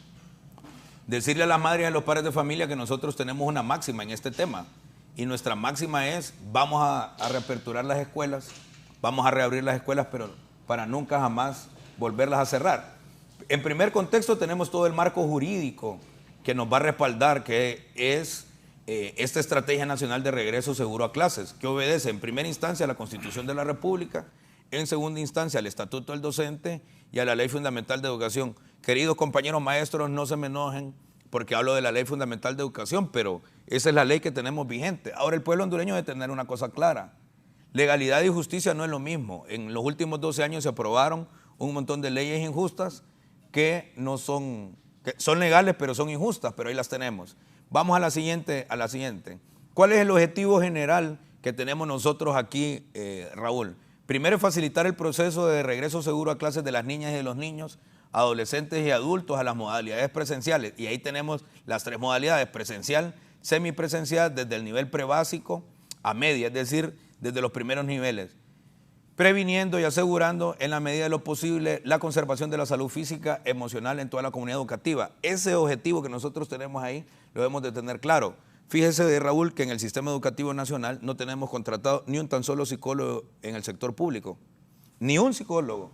Decirle a las madres y a los padres de familia que nosotros tenemos una máxima en este tema. Y nuestra máxima es vamos a reaperturar las escuelas, vamos a reabrir las escuelas, pero para nunca jamás volverlas a cerrar. En primer contexto tenemos todo el marco jurídico que nos va a respaldar, que es esta Estrategia Nacional de Regreso Seguro a Clases, que obedece en primera instancia a la Constitución de la República, en segunda instancia al Estatuto del Docente y a la Ley Fundamental de Educación. Queridos compañeros maestros, no se me enojen porque hablo de la Ley Fundamental de Educación, pero esa es la ley que tenemos vigente. Ahora el pueblo hondureño debe tener una cosa clara. Legalidad y justicia no es lo mismo. En los últimos 12 años se aprobaron un montón de leyes injustas que son legales, pero son injustas, pero ahí las tenemos. Vamos a la siguiente. ¿Cuál es el objetivo general que tenemos nosotros aquí, Raúl? Primero es facilitar el proceso de regreso seguro a clases de las niñas y de los niños, adolescentes y adultos a las modalidades presenciales. Y ahí tenemos las 3 modalidades: presencial, semipresencial, desde el nivel prebásico a media, es decir, desde los primeros niveles, previniendo y asegurando en la medida de lo posible la conservación de la salud física, emocional en toda la comunidad educativa. Ese objetivo que nosotros tenemos ahí lo debemos de tener claro. Fíjese, Raúl, que en el sistema educativo nacional no tenemos contratado ni un tan solo psicólogo en el sector público, ni un psicólogo.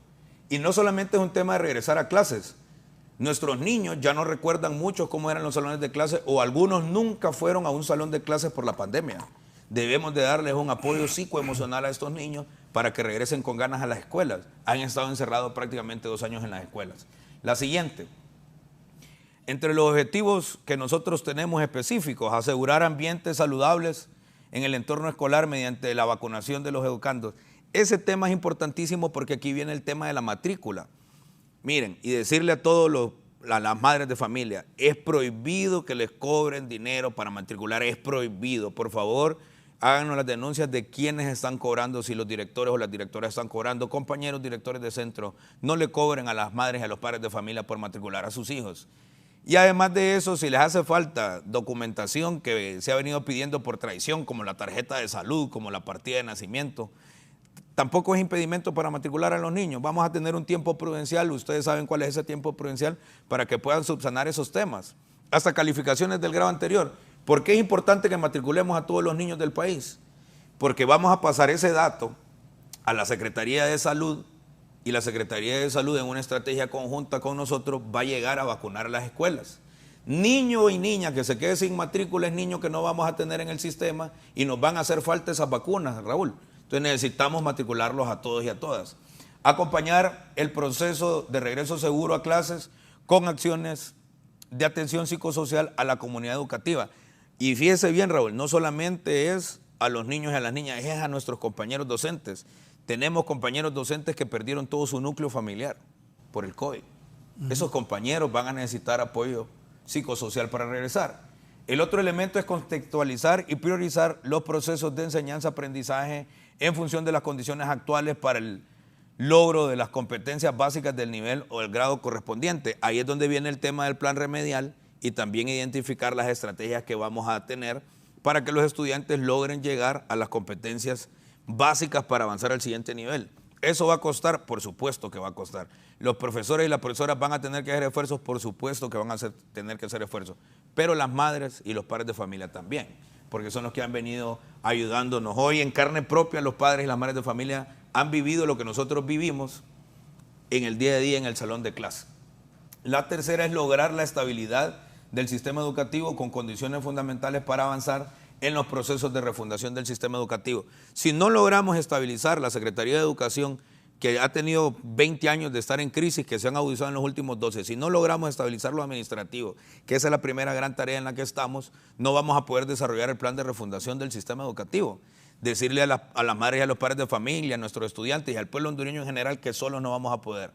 Y no solamente es un tema de regresar a clases. Nuestros niños ya no recuerdan mucho cómo eran los salones de clases, o algunos nunca fueron a un salón de clases por la pandemia. Debemos de darles un apoyo psicoemocional a estos niños para que regresen con ganas a las escuelas. Han estado encerrados prácticamente 2 años en las escuelas. La siguiente. Entre los objetivos que nosotros tenemos específicos, asegurar ambientes saludables en el entorno escolar mediante la vacunación de los educandos. Ese tema es importantísimo porque aquí viene el tema de la matrícula. Miren, y decirle a todos las madres de familia, es prohibido que les cobren dinero para matricular, es prohibido. Por favor, háganos las denuncias de quiénes están cobrando, si los directores o las directoras están cobrando. Compañeros directores de centro, no le cobren a las madres y a los padres de familia por matricular a sus hijos. Y además de eso, si les hace falta documentación que se ha venido pidiendo por traición, como la tarjeta de salud, como la partida de nacimiento, tampoco es impedimento para matricular a los niños. Vamos a tener un tiempo prudencial, ustedes saben cuál es ese tiempo prudencial, para que puedan subsanar esos temas. Hasta calificaciones del grado anterior. ¿Por qué es importante que matriculemos a todos los niños del país? Porque vamos a pasar ese dato a la Secretaría de Salud, y la Secretaría de Salud, en una estrategia conjunta con nosotros, va a llegar a vacunar a las escuelas. Niño y niña que se quede sin matrícula es niño que no vamos a tener en el sistema y nos van a hacer falta esas vacunas, Raúl. Entonces necesitamos matricularlos a todos y a todas. Acompañar el proceso de regreso seguro a clases con acciones de atención psicosocial a la comunidad educativa. Y fíjese bien, Raúl, no solamente es a los niños y a las niñas, es a nuestros compañeros docentes. Tenemos compañeros docentes que perdieron todo su núcleo familiar por el COVID. Esos compañeros van a necesitar apoyo psicosocial para regresar. El otro elemento es contextualizar y priorizar los procesos de enseñanza-aprendizaje en función de las condiciones actuales para el logro de las competencias básicas del nivel o del grado correspondiente. Ahí es donde viene el tema del plan remedial y también identificar las estrategias que vamos a tener para que los estudiantes logren llegar a las competencias básicas para avanzar al siguiente nivel. ¿Eso va a costar? Por supuesto que va a costar. ¿Los profesores y las profesoras van a tener que hacer esfuerzos? Por supuesto que van a tener que hacer esfuerzos. Pero las madres y los padres de familia también, porque son los que han venido ayudándonos. Hoy en carne propia los padres y las madres de familia han vivido lo que nosotros vivimos en el día a día en el salón de clase. La tercera es lograr la estabilidad del sistema educativo con condiciones fundamentales para avanzar en los procesos de refundación del sistema educativo. Si no logramos estabilizar la Secretaría de Educación, que ha tenido 20 años de estar en crisis, que se han agudizado en los últimos 12, si no logramos estabilizar lo administrativo, que esa es la primera gran tarea en la que estamos, no vamos a poder desarrollar el plan de refundación del sistema educativo. Decirle a las madres y a los padres de familia, a nuestros estudiantes y al pueblo hondureño en general que solos no vamos a poder,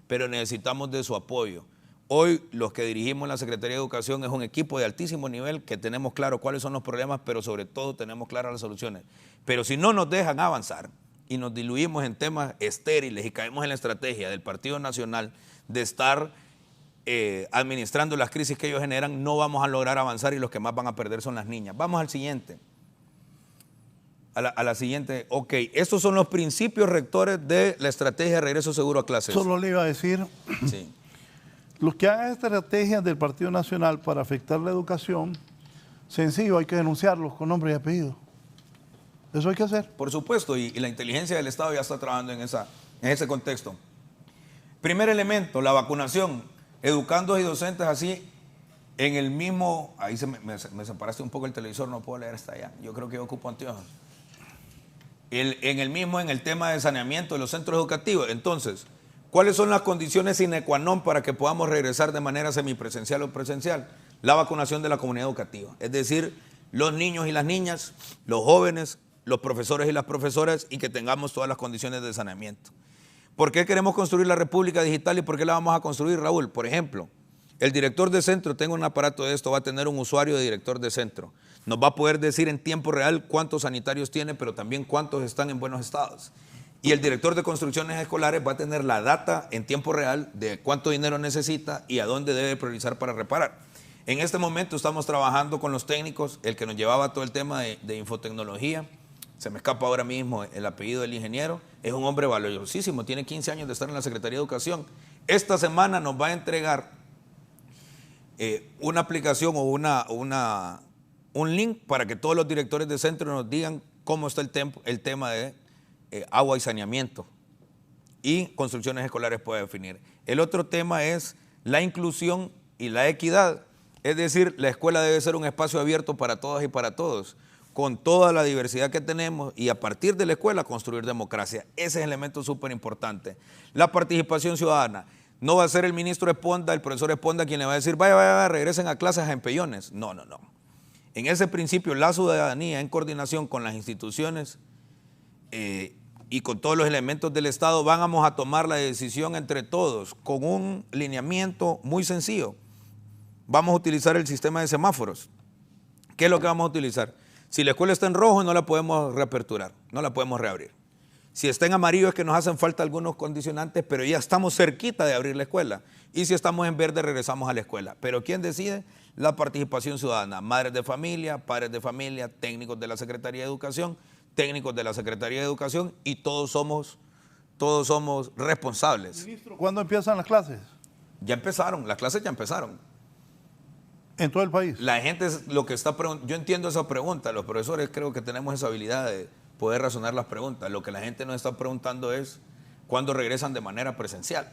pero necesitamos de su apoyo. Hoy los que dirigimos la Secretaría de Educación es un equipo de altísimo nivel que tenemos claro cuáles son los problemas, pero sobre todo tenemos claras las soluciones. Pero si no nos dejan avanzar y nos diluimos en temas estériles y caemos en la estrategia del Partido Nacional de estar administrando las crisis que ellos generan, no vamos a lograr avanzar y los que más van a perder son las niñas. Vamos al siguiente. A la siguiente. Ok, estos son los principios rectores de la estrategia de regreso seguro a clases. Solo le iba a decir... Sí. Los que hagan estrategias del Partido Nacional para afectar la educación, sencillo, hay que denunciarlos con nombre y apellido. Eso hay que hacer. Por supuesto, y la inteligencia del Estado ya está trabajando en ese contexto. Primer elemento, la vacunación. Educandos y docentes así, en el mismo... Ahí me separaste un poco el televisor, no puedo leer hasta allá. Yo creo que yo ocupo anteojos. En el tema de saneamiento de los centros educativos. Entonces... ¿cuáles son las condiciones sine qua non para que podamos regresar de manera semipresencial o presencial? La vacunación de la comunidad educativa, es decir, los niños y las niñas, los jóvenes, los profesores y las profesoras, y que tengamos todas las condiciones de saneamiento. ¿Por qué queremos construir la República Digital y por qué la vamos a construir, Raúl? Por ejemplo, el director de centro, tengo un aparato de esto, va a tener un usuario de director de centro. Nos va a poder decir en tiempo real cuántos sanitarios tiene, pero también cuántos están en buenos estados. Y el director de construcciones escolares va a tener la data en tiempo real de cuánto dinero necesita y a dónde debe priorizar para reparar. En este momento estamos trabajando con los técnicos, el que nos llevaba todo el tema de infotecnología, se me escapa ahora mismo el apellido del ingeniero, es un hombre valiosísimo, tiene 15 años de estar en la Secretaría de Educación. Esta semana nos va a entregar una aplicación o un link para que todos los directores de centro nos digan cómo está el tema de agua y saneamiento, y construcciones escolares puede definir. El otro tema es la inclusión y la equidad, es decir, la escuela debe ser un espacio abierto para todas y para todos, con toda la diversidad que tenemos, y a partir de la escuela construir democracia. Ese es el elemento súper importante. La participación ciudadana. No va a ser el ministro Esponda, el profesor Esponda, quien le va a decir, vaya, regresen a clases a empellones. No. En ese principio, la ciudadanía en coordinación con las instituciones y con todos los elementos del Estado vamos a tomar la decisión entre todos con un lineamiento muy sencillo. Vamos a utilizar el sistema de semáforos. ¿Qué es lo que vamos a utilizar? Si la escuela está en rojo, no la podemos reaperturar, no la podemos reabrir. Si está en amarillo es que nos hacen falta algunos condicionantes, pero ya estamos cerquita de abrir la escuela. Y si estamos en verde, regresamos a la escuela. Pero ¿quién decide? La participación ciudadana. Madres de familia, padres de familia, técnicos de la Secretaría de Educación, técnicos de la Secretaría de Educación, y todos somos responsables. Ministro, ¿cuándo empiezan las clases? Ya empezaron, las clases ya empezaron. ¿En todo el país? La gente es lo que está preguntando. Yo entiendo esa pregunta, los profesores creo que tenemos esa habilidad de poder razonar las preguntas. Lo que la gente nos está preguntando es cuándo regresan de manera presencial,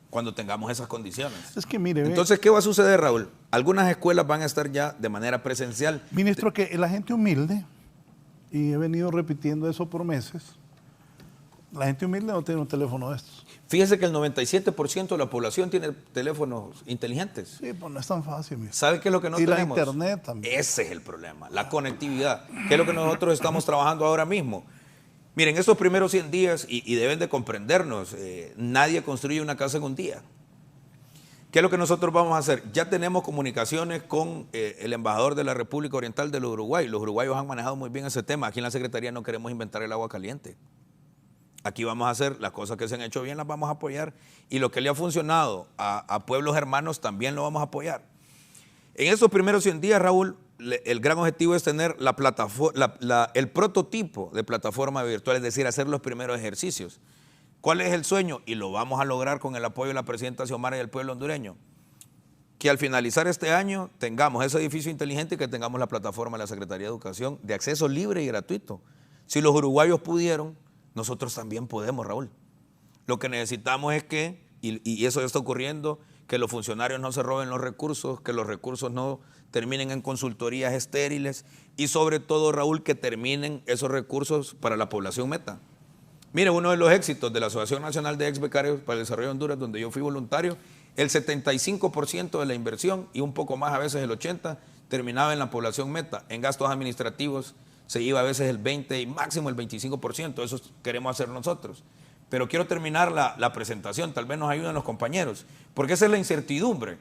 cuando tengamos esas condiciones. Es que mire, entonces, ¿qué va a suceder, Raúl? Algunas escuelas van a estar ya de manera presencial. Ministro, que la gente humilde, y he venido repitiendo eso por meses, la gente humilde no tiene un teléfono de estos. Fíjese que el 97% de la población tiene teléfonos inteligentes. Sí, pues no es tan fácil. Mira. ¿Sabe qué es lo que no y tenemos? La internet también. Ese es el problema, la conectividad. ¿Qué es lo que nosotros estamos trabajando ahora mismo? Miren, estos primeros 100 días, y deben de comprendernos, nadie construye una casa en un día. ¿Qué es lo que nosotros vamos a hacer? Ya tenemos comunicaciones con el embajador de la República Oriental del Uruguay. Los uruguayos han manejado muy bien ese tema. Aquí en la Secretaría no queremos inventar el agua caliente. Aquí vamos a hacer las cosas que se han hecho bien, las vamos a apoyar. Y lo que le ha funcionado a pueblos hermanos también lo vamos a apoyar. En estos primeros 100 días, Raúl, el gran objetivo es tener el prototipo de plataforma virtual, es decir, hacer los primeros ejercicios. ¿Cuál es el sueño? Y lo vamos a lograr con el apoyo de la presidenta Xiomara y del pueblo hondureño. Que al finalizar este año tengamos ese edificio inteligente y que tengamos la plataforma de la Secretaría de Educación de acceso libre y gratuito. Si los uruguayos pudieron, nosotros también podemos, Raúl. Lo que necesitamos es que, y eso está ocurriendo, que los funcionarios no se roben los recursos, que los recursos no terminen en consultorías estériles y sobre todo, Raúl, que terminen esos recursos para la población meta. Mire, uno de los éxitos de la Asociación Nacional de Ex Becarios para el Desarrollo de Honduras, donde yo fui voluntario, el 75% de la inversión y un poco más, a veces el 80%, terminaba en la población meta. En gastos administrativos se iba a veces el 20% y máximo el 25%, eso queremos hacer nosotros. Pero quiero terminar la presentación, tal vez nos ayuden los compañeros, porque esa es la incertidumbre.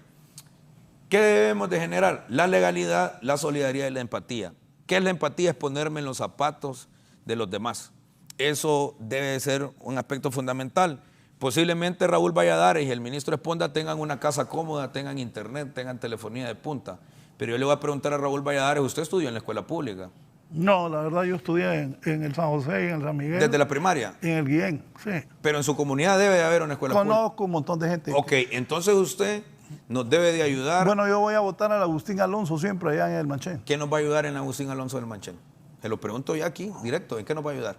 ¿Qué debemos de generar? La legalidad, la solidaridad y la empatía. ¿Qué es la empatía? Es ponerme en los zapatos de los demás. Eso debe ser un aspecto fundamental. Posiblemente Raúl Valladares y el ministro Esponda tengan una casa cómoda, tengan internet, tengan telefonía de punta. Pero yo le voy a preguntar a Raúl Valladares, ¿usted estudió en la escuela pública? No, la verdad yo estudié en el San José y en el San Miguel. ¿Desde la primaria? En el Guillén, sí. Pero en su comunidad debe de haber una escuela pública. Conozco un montón de gente. Ok, entonces usted nos debe de ayudar. Bueno, yo voy a votar al Agustín Alonso siempre allá en el Manchén. ¿Quién nos va a ayudar en Agustín Alonso del Manchén? Se lo pregunto ya aquí, directo, ¿en qué nos va a ayudar?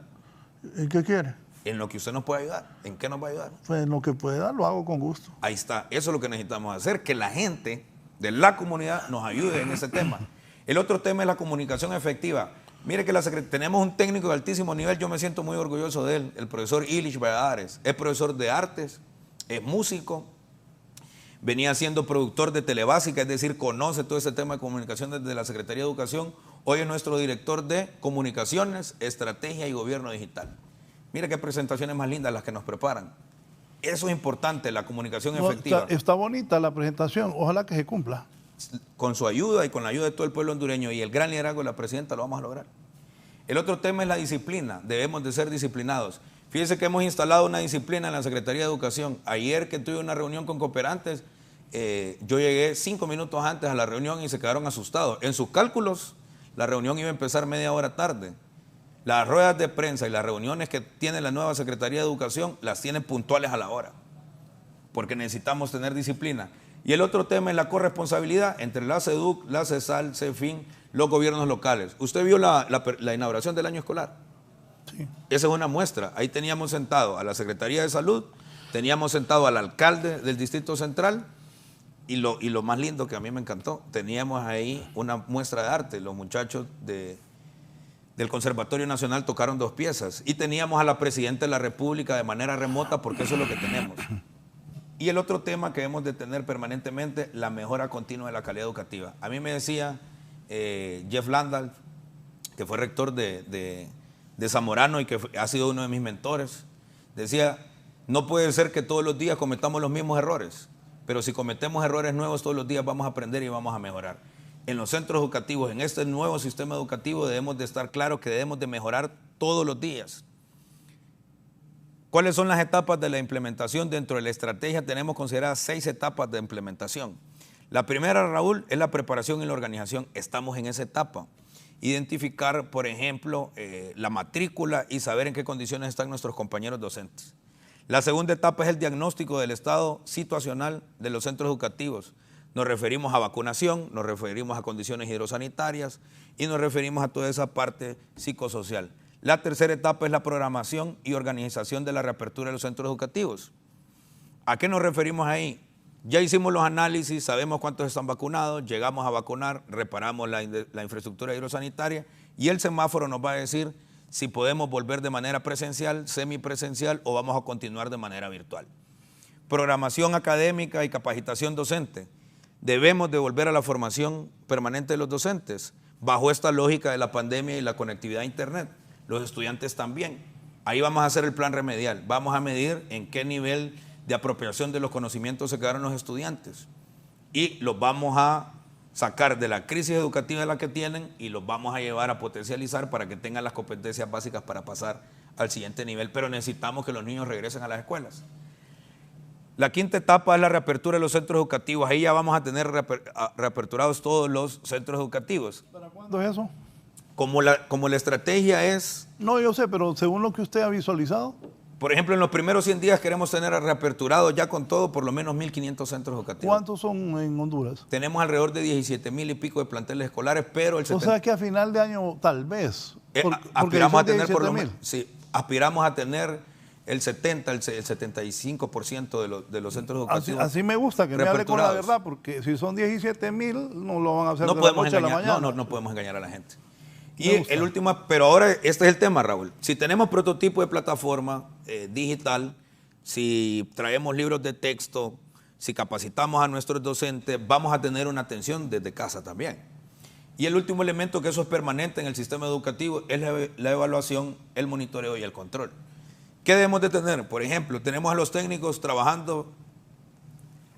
¿En qué quiere? En lo que usted nos puede ayudar. ¿En qué nos va a ayudar? Pues en lo que pueda lo hago con gusto. Ahí está, eso es lo que necesitamos hacer, que la gente de la comunidad nos ayude en ese tema. El otro tema es la comunicación efectiva. Mire que tenemos un técnico de altísimo nivel, yo me siento muy orgulloso de él, el profesor Ilich Valladares. Es profesor de artes, es músico, venía siendo productor de Telebásica, es decir, conoce todo ese tema de comunicación desde la Secretaría de Educación. Hoy es nuestro director de Comunicaciones, Estrategia y Gobierno Digital. Mire qué presentaciones más lindas las que nos preparan. Eso es importante, la comunicación efectiva. Está bonita la presentación, ojalá que se cumpla. Con su ayuda y con la ayuda de todo el pueblo hondureño y el gran liderazgo de la presidenta lo vamos a lograr. El otro tema es la disciplina, debemos de ser disciplinados. Fíjense que hemos instalado una disciplina en la Secretaría de Educación. Ayer que tuve una reunión con cooperantes, yo llegué 5 minutos antes a la reunión y se quedaron asustados. En sus cálculos, la reunión iba a empezar media hora tarde. Las ruedas de prensa y las reuniones que tiene la nueva Secretaría de Educación las tienen puntuales a la hora, porque necesitamos tener disciplina. Y el otro tema es la corresponsabilidad entre la CEDUC, la CESAL, CEFIN, los gobiernos locales. ¿Usted vio la inauguración del año escolar? Sí. Esa es una muestra. Ahí teníamos sentado a la Secretaría de Salud, teníamos sentado al alcalde del Distrito Central y lo más lindo que a mí me encantó, teníamos ahí una muestra de arte. Los muchachos del Conservatorio Nacional tocaron 2 piezas y teníamos a la Presidenta de la República de manera remota porque eso es lo que tenemos. Y el otro tema que debemos de tener permanentemente, la mejora continua de la calidad educativa. A mí me decía Jeff Landau, que fue rector de de Zamorano y que ha sido uno de mis mentores. Decía, no puede ser que todos los días cometamos los mismos errores, pero si cometemos errores nuevos todos los días vamos a aprender y vamos a mejorar. En los centros educativos, en este nuevo sistema educativo, debemos de estar claros que debemos de mejorar todos los días. ¿Cuáles son las etapas de la implementación? Dentro de la estrategia tenemos consideradas 6 etapas de implementación. La primera, Raúl, es la preparación y la organización. Estamos en esa etapa. Identificar, por ejemplo, la matrícula y saber en qué condiciones están nuestros compañeros docentes. La segunda etapa es el diagnóstico del estado situacional de los centros educativos. Nos referimos a vacunación, nos referimos a condiciones hidrosanitarias y nos referimos a toda esa parte psicosocial. La tercera etapa es la programación y organización de la reapertura de los centros educativos. ¿A qué nos referimos ahí? Ya hicimos los análisis, sabemos cuántos están vacunados, llegamos a vacunar, reparamos la infraestructura hidrosanitaria y el semáforo nos va a decir si podemos volver de manera presencial, semipresencial o vamos a continuar de manera virtual. Programación académica y capacitación docente. Debemos de volver a la formación permanente de los docentes bajo esta lógica de la pandemia y la conectividad a internet. Los estudiantes también. Ahí vamos a hacer el plan remedial. Vamos a medir en qué nivel de apropiación de los conocimientos se quedaron los estudiantes. Y los vamos a sacar de la crisis educativa en la que tienen y los vamos a llevar a potencializar para que tengan las competencias básicas para pasar al siguiente nivel. Pero necesitamos que los niños regresen a las escuelas. La quinta etapa es la reapertura de los centros educativos. Ahí ya vamos a tener reaperturados todos los centros educativos. ¿Para cuándo es eso? Como la estrategia es... No, yo sé, pero según lo que usted ha visualizado. Por ejemplo, en los primeros 100 días queremos tener reaperturados ya con todo por lo menos 1.500 centros educativos. ¿Cuántos son en Honduras? Tenemos alrededor de 17,000 y pico de planteles escolares, pero el 70%... O sea que a final de año tal vez. Aspiramos a tener por lo menos... Sí, aspiramos a tener el 70, el 75% de los centros educativos. Así me gusta que me hable con la verdad, porque si son 17,000 no lo van a hacer no de podemos la noche a la mañana. No podemos engañar a la gente. Y el último, pero ahora este es el tema, Raúl. Si tenemos prototipo de plataforma digital, si traemos libros de texto, si capacitamos a nuestros docentes, vamos a tener una atención desde casa también. Y el último elemento, que eso es permanente en el sistema educativo, es la evaluación, el monitoreo y el control. ¿Qué debemos de tener? Por ejemplo, tenemos a los técnicos trabajando,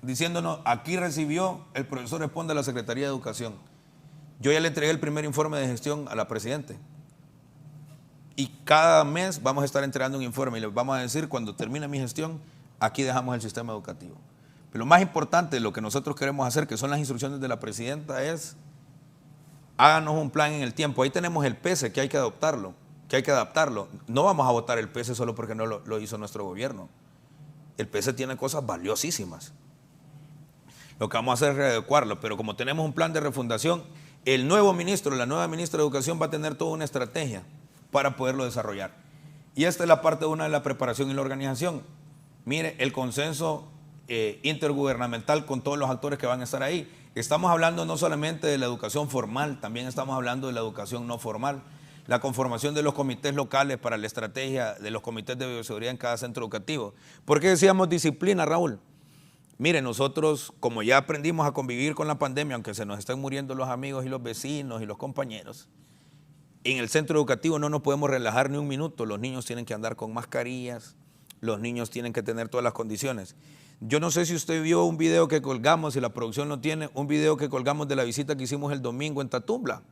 diciéndonos, aquí recibió el profesor Esponda de la Secretaría de Educación. Yo ya le entregué el primer informe de gestión a la Presidente. Y cada mes vamos a estar entregando un informe y les vamos a decir, cuando termine mi gestión, aquí dejamos el sistema educativo. Pero lo más importante, lo que nosotros queremos hacer, que son las instrucciones de la Presidenta, es háganos un plan en el tiempo. Ahí tenemos el PESE, que hay que adoptarlo. No vamos a votar el PESE solo porque no lo hizo nuestro gobierno. El PESE tiene cosas valiosísimas. Lo que vamos a hacer es readecuarlo, pero como tenemos un plan de refundación, el nuevo ministro, la nueva ministra de Educación va a tener toda una estrategia para poderlo desarrollar. Y esta es la parte una de la preparación y la organización. Mire, el consenso intergubernamental con todos los actores que van a estar ahí. Estamos hablando no solamente de la educación formal, también estamos hablando de la educación no formal. La conformación de los comités locales para la estrategia de los comités de bioseguridad en cada centro educativo. ¿Por qué decíamos disciplina, Raúl? Mire, nosotros, como ya aprendimos a convivir con la pandemia, aunque se nos estén muriendo los amigos y los vecinos y los compañeros, en el centro educativo no nos podemos relajar ni un minuto. Los niños tienen que andar con mascarillas, los niños tienen que tener todas las condiciones. Yo no sé si usted vio un video que colgamos, si la producción lo tiene, un video que colgamos de la visita que hicimos el domingo en Tatumbla.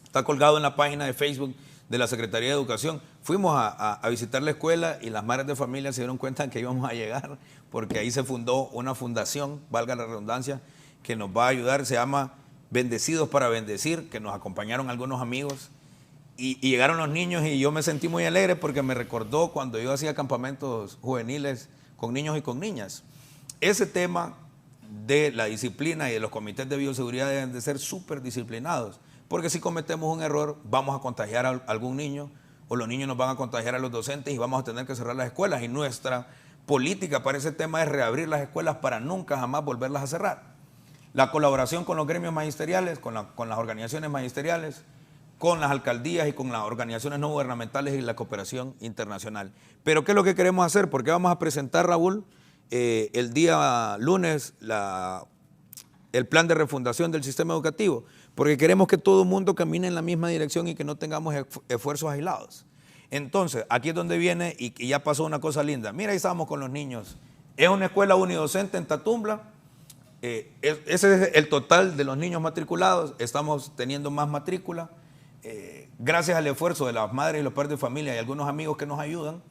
Está colgado en la página de Facebook de la Secretaría de Educación. Fuimos a visitar la escuela y las madres de familia se dieron cuenta que íbamos a llegar porque ahí se fundó una fundación, valga la redundancia, que nos va a ayudar, se llama Bendecidos para Bendecir, que nos acompañaron algunos amigos y llegaron los niños y yo me sentí muy alegre porque me recordó cuando yo hacía campamentos juveniles con niños y con niñas. Ese tema de la disciplina y de los comités de bioseguridad deben de ser súper disciplinados. Porque si cometemos un error, vamos a contagiar a algún niño o los niños nos van a contagiar a los docentes y vamos a tener que cerrar las escuelas. Y nuestra política para ese tema es reabrir las escuelas para nunca jamás volverlas a cerrar. La colaboración con los gremios magisteriales, con las organizaciones magisteriales, con las alcaldías y con las organizaciones no gubernamentales y la cooperación internacional. Pero ¿qué es lo que queremos hacer? Porque vamos a presentar, Raúl, el día lunes el plan de refundación del sistema educativo, porque queremos que todo el mundo camine en la misma dirección y que no tengamos esfuerzos aislados. Entonces, aquí es donde viene y ya pasó una cosa linda. Mira, ahí estábamos con los niños. Es una escuela unidocente en Tatumbla. Ese es el total de los niños matriculados. Estamos teniendo más matrícula. Gracias al esfuerzo de las madres y los padres de familia y algunos amigos que nos ayudan.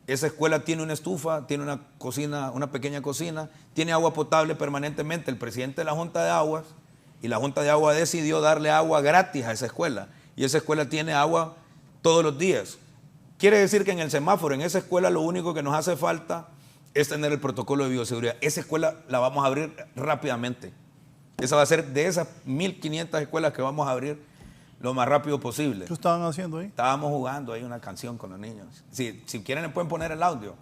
Esa escuela tiene una estufa, tiene una cocina, una pequeña cocina, tiene agua potable permanentemente. El presidente de la Junta de Aguas y la Junta de Agua decidió darle agua gratis a esa escuela. Y esa escuela tiene agua todos los días. Quiere decir que en el semáforo, en esa escuela, lo único que nos hace falta es tener el protocolo de bioseguridad. Esa escuela la vamos a abrir rápidamente. Esa va a ser de esas 1.500 escuelas que vamos a abrir lo más rápido posible. ¿Qué estaban haciendo ahí? Estábamos jugando ahí una canción con los niños. Si quieren le pueden poner el audio.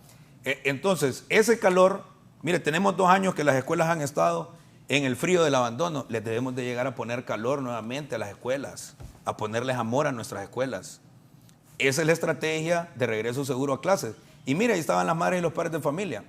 Entonces, ese calor, mire, tenemos 2 años que las escuelas han estado en el frío del abandono. Les debemos de llegar a poner calor nuevamente a las escuelas, a ponerles amor a nuestras escuelas. Esa es la estrategia de regreso seguro a clases. Y mire, ahí estaban las madres y los padres de familia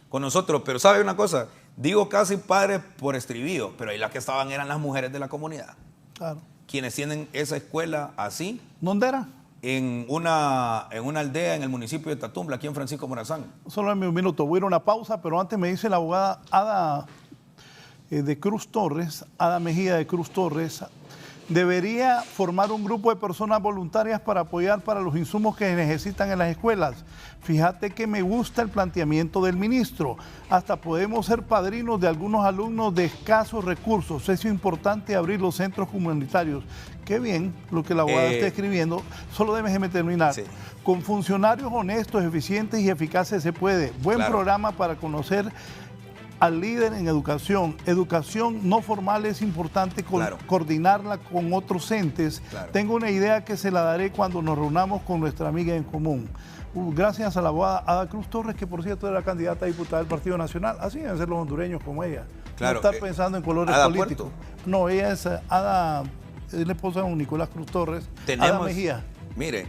con nosotros. Pero ¿sabe una cosa? Digo casi padres por estribillo, pero ahí las que estaban eran las mujeres de la comunidad. Claro. Quienes tienen esa escuela así. ¿Dónde era? En una aldea en el municipio de Tatumbla, aquí en Francisco Morazán. Solo en un minuto, voy a ir a una pausa, pero antes me dice la abogada Ada de Cruz Torres, Ada Mejía de Cruz Torres, debería formar un grupo de personas voluntarias para apoyar para los insumos que se necesitan en las escuelas. Fíjate que me gusta el planteamiento del ministro. Hasta podemos ser padrinos de algunos alumnos de escasos recursos. Es importante abrir los centros comunitarios. Qué bien lo que la abogada está escribiendo. Solo déjeme terminar. Sí. Con funcionarios honestos, eficientes y eficaces se puede. Buen programa para conocer al líder en educación. Educación no formal es importante coordinarla con otros entes. Tengo una idea que se la daré cuando nos reunamos con nuestra amiga en común. Gracias a la abogada Ada Cruz Torres, que por cierto era candidata a diputada del Partido Nacional. Así deben ser los hondureños como ella. No estar pensando en colores políticos. No, ella es Ada, es la esposa de Nicolás Cruz Torres. Ada Mejía. Mire,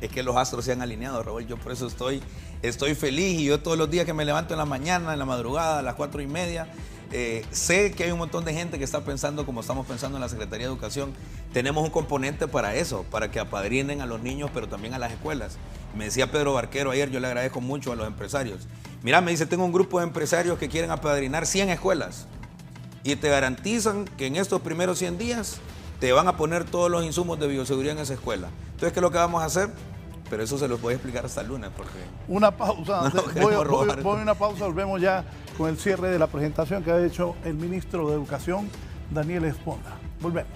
es que los astros se han alineado, Raúl. Yo por eso estoy feliz y yo todos los días que me levanto en la mañana, en la madrugada, a las 4:30, sé que hay un montón de gente que está pensando como estamos pensando en la Secretaría de Educación. Tenemos un componente para eso, para que apadrinen a los niños, pero también a las escuelas. Me decía Pedro Barquero ayer, yo le agradezco mucho a los empresarios. Mira, me dice, tengo un grupo de empresarios que quieren apadrinar 100 escuelas y te garantizan que en estos primeros 100 días te van a poner todos los insumos de bioseguridad en esa escuela. Entonces, ¿qué es lo que vamos a hacer? Pero eso se los voy a explicar hasta el lunes. Porque una pausa. Voy a una pausa, volvemos ya con el cierre de la presentación que ha hecho el ministro de Educación, Daniel Esponda. Volvemos.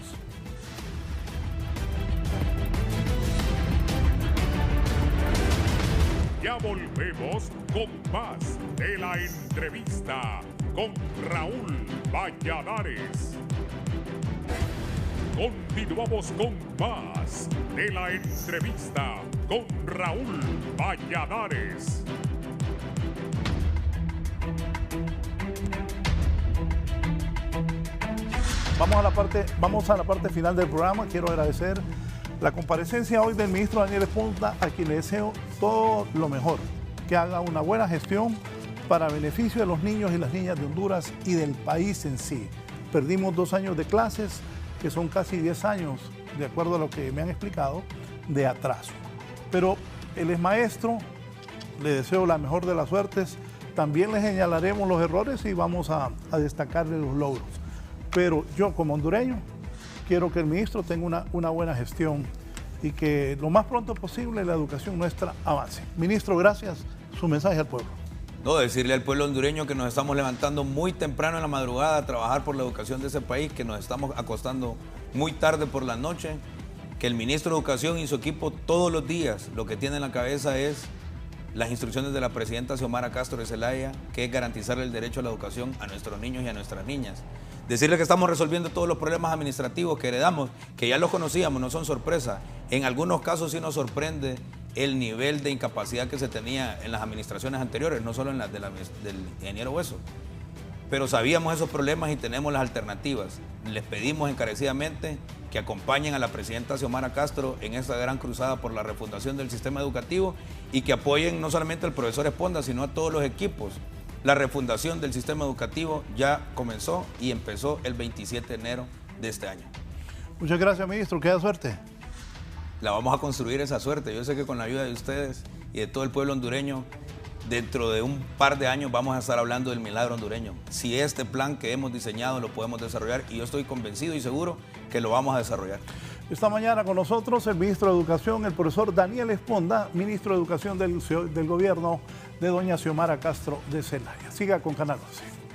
Ya volvemos con más de la entrevista con Raúl Valladares. Continuamos con más de la entrevista con Raúl Valladares. Vamos a la parte final del programa. Quiero agradecer la comparecencia hoy del ministro Daniel Esponda, a quien le deseo todo lo mejor, que haga una buena gestión para beneficio de los niños y las niñas de Honduras y del país en sí. Perdimos 2 años de clases, que son casi 10 años, de acuerdo a lo que me han explicado, de atraso. Pero él es maestro, le deseo la mejor de las suertes, también le señalaremos los errores y vamos a destacarle los logros. Pero yo como hondureño quiero que el ministro tenga una buena gestión y que lo más pronto posible la educación nuestra avance. Ministro, gracias. Su mensaje al pueblo. No, decirle al pueblo hondureño que nos estamos levantando muy temprano en la madrugada a trabajar por la educación de ese país, que nos estamos acostando muy tarde por la noche, que el ministro de Educación y su equipo todos los días lo que tiene en la cabeza es las instrucciones de la presidenta Xiomara Castro de Zelaya, que es garantizar el derecho a la educación a nuestros niños y a nuestras niñas. Decirle que estamos resolviendo todos los problemas administrativos que heredamos, que ya los conocíamos, no son sorpresa. En algunos casos sí nos sorprende el nivel de incapacidad que se tenía en las administraciones anteriores, no solo en las del ingeniero Hueso. Pero sabíamos esos problemas y tenemos las alternativas. Les pedimos encarecidamente que acompañen a la presidenta Xiomara Castro en esta gran cruzada por la refundación del sistema educativo y que apoyen no solamente al profesor Esponda, sino a todos los equipos. La refundación del sistema educativo ya comenzó y empezó el 27 de enero de este año. Muchas gracias, ministro. Queda suerte. la vamos a construir esa suerte. Yo sé que con la ayuda de ustedes y de todo el pueblo hondureño, dentro de un par de años vamos a estar hablando del milagro hondureño. Si este plan que hemos diseñado lo podemos desarrollar, y yo estoy convencido y seguro que lo vamos a desarrollar. Esta mañana con nosotros el ministro de Educación, el profesor Daniel Esponda, ministro de Educación del gobierno de doña Xiomara Castro de Zelaya. Siga con Canal 11.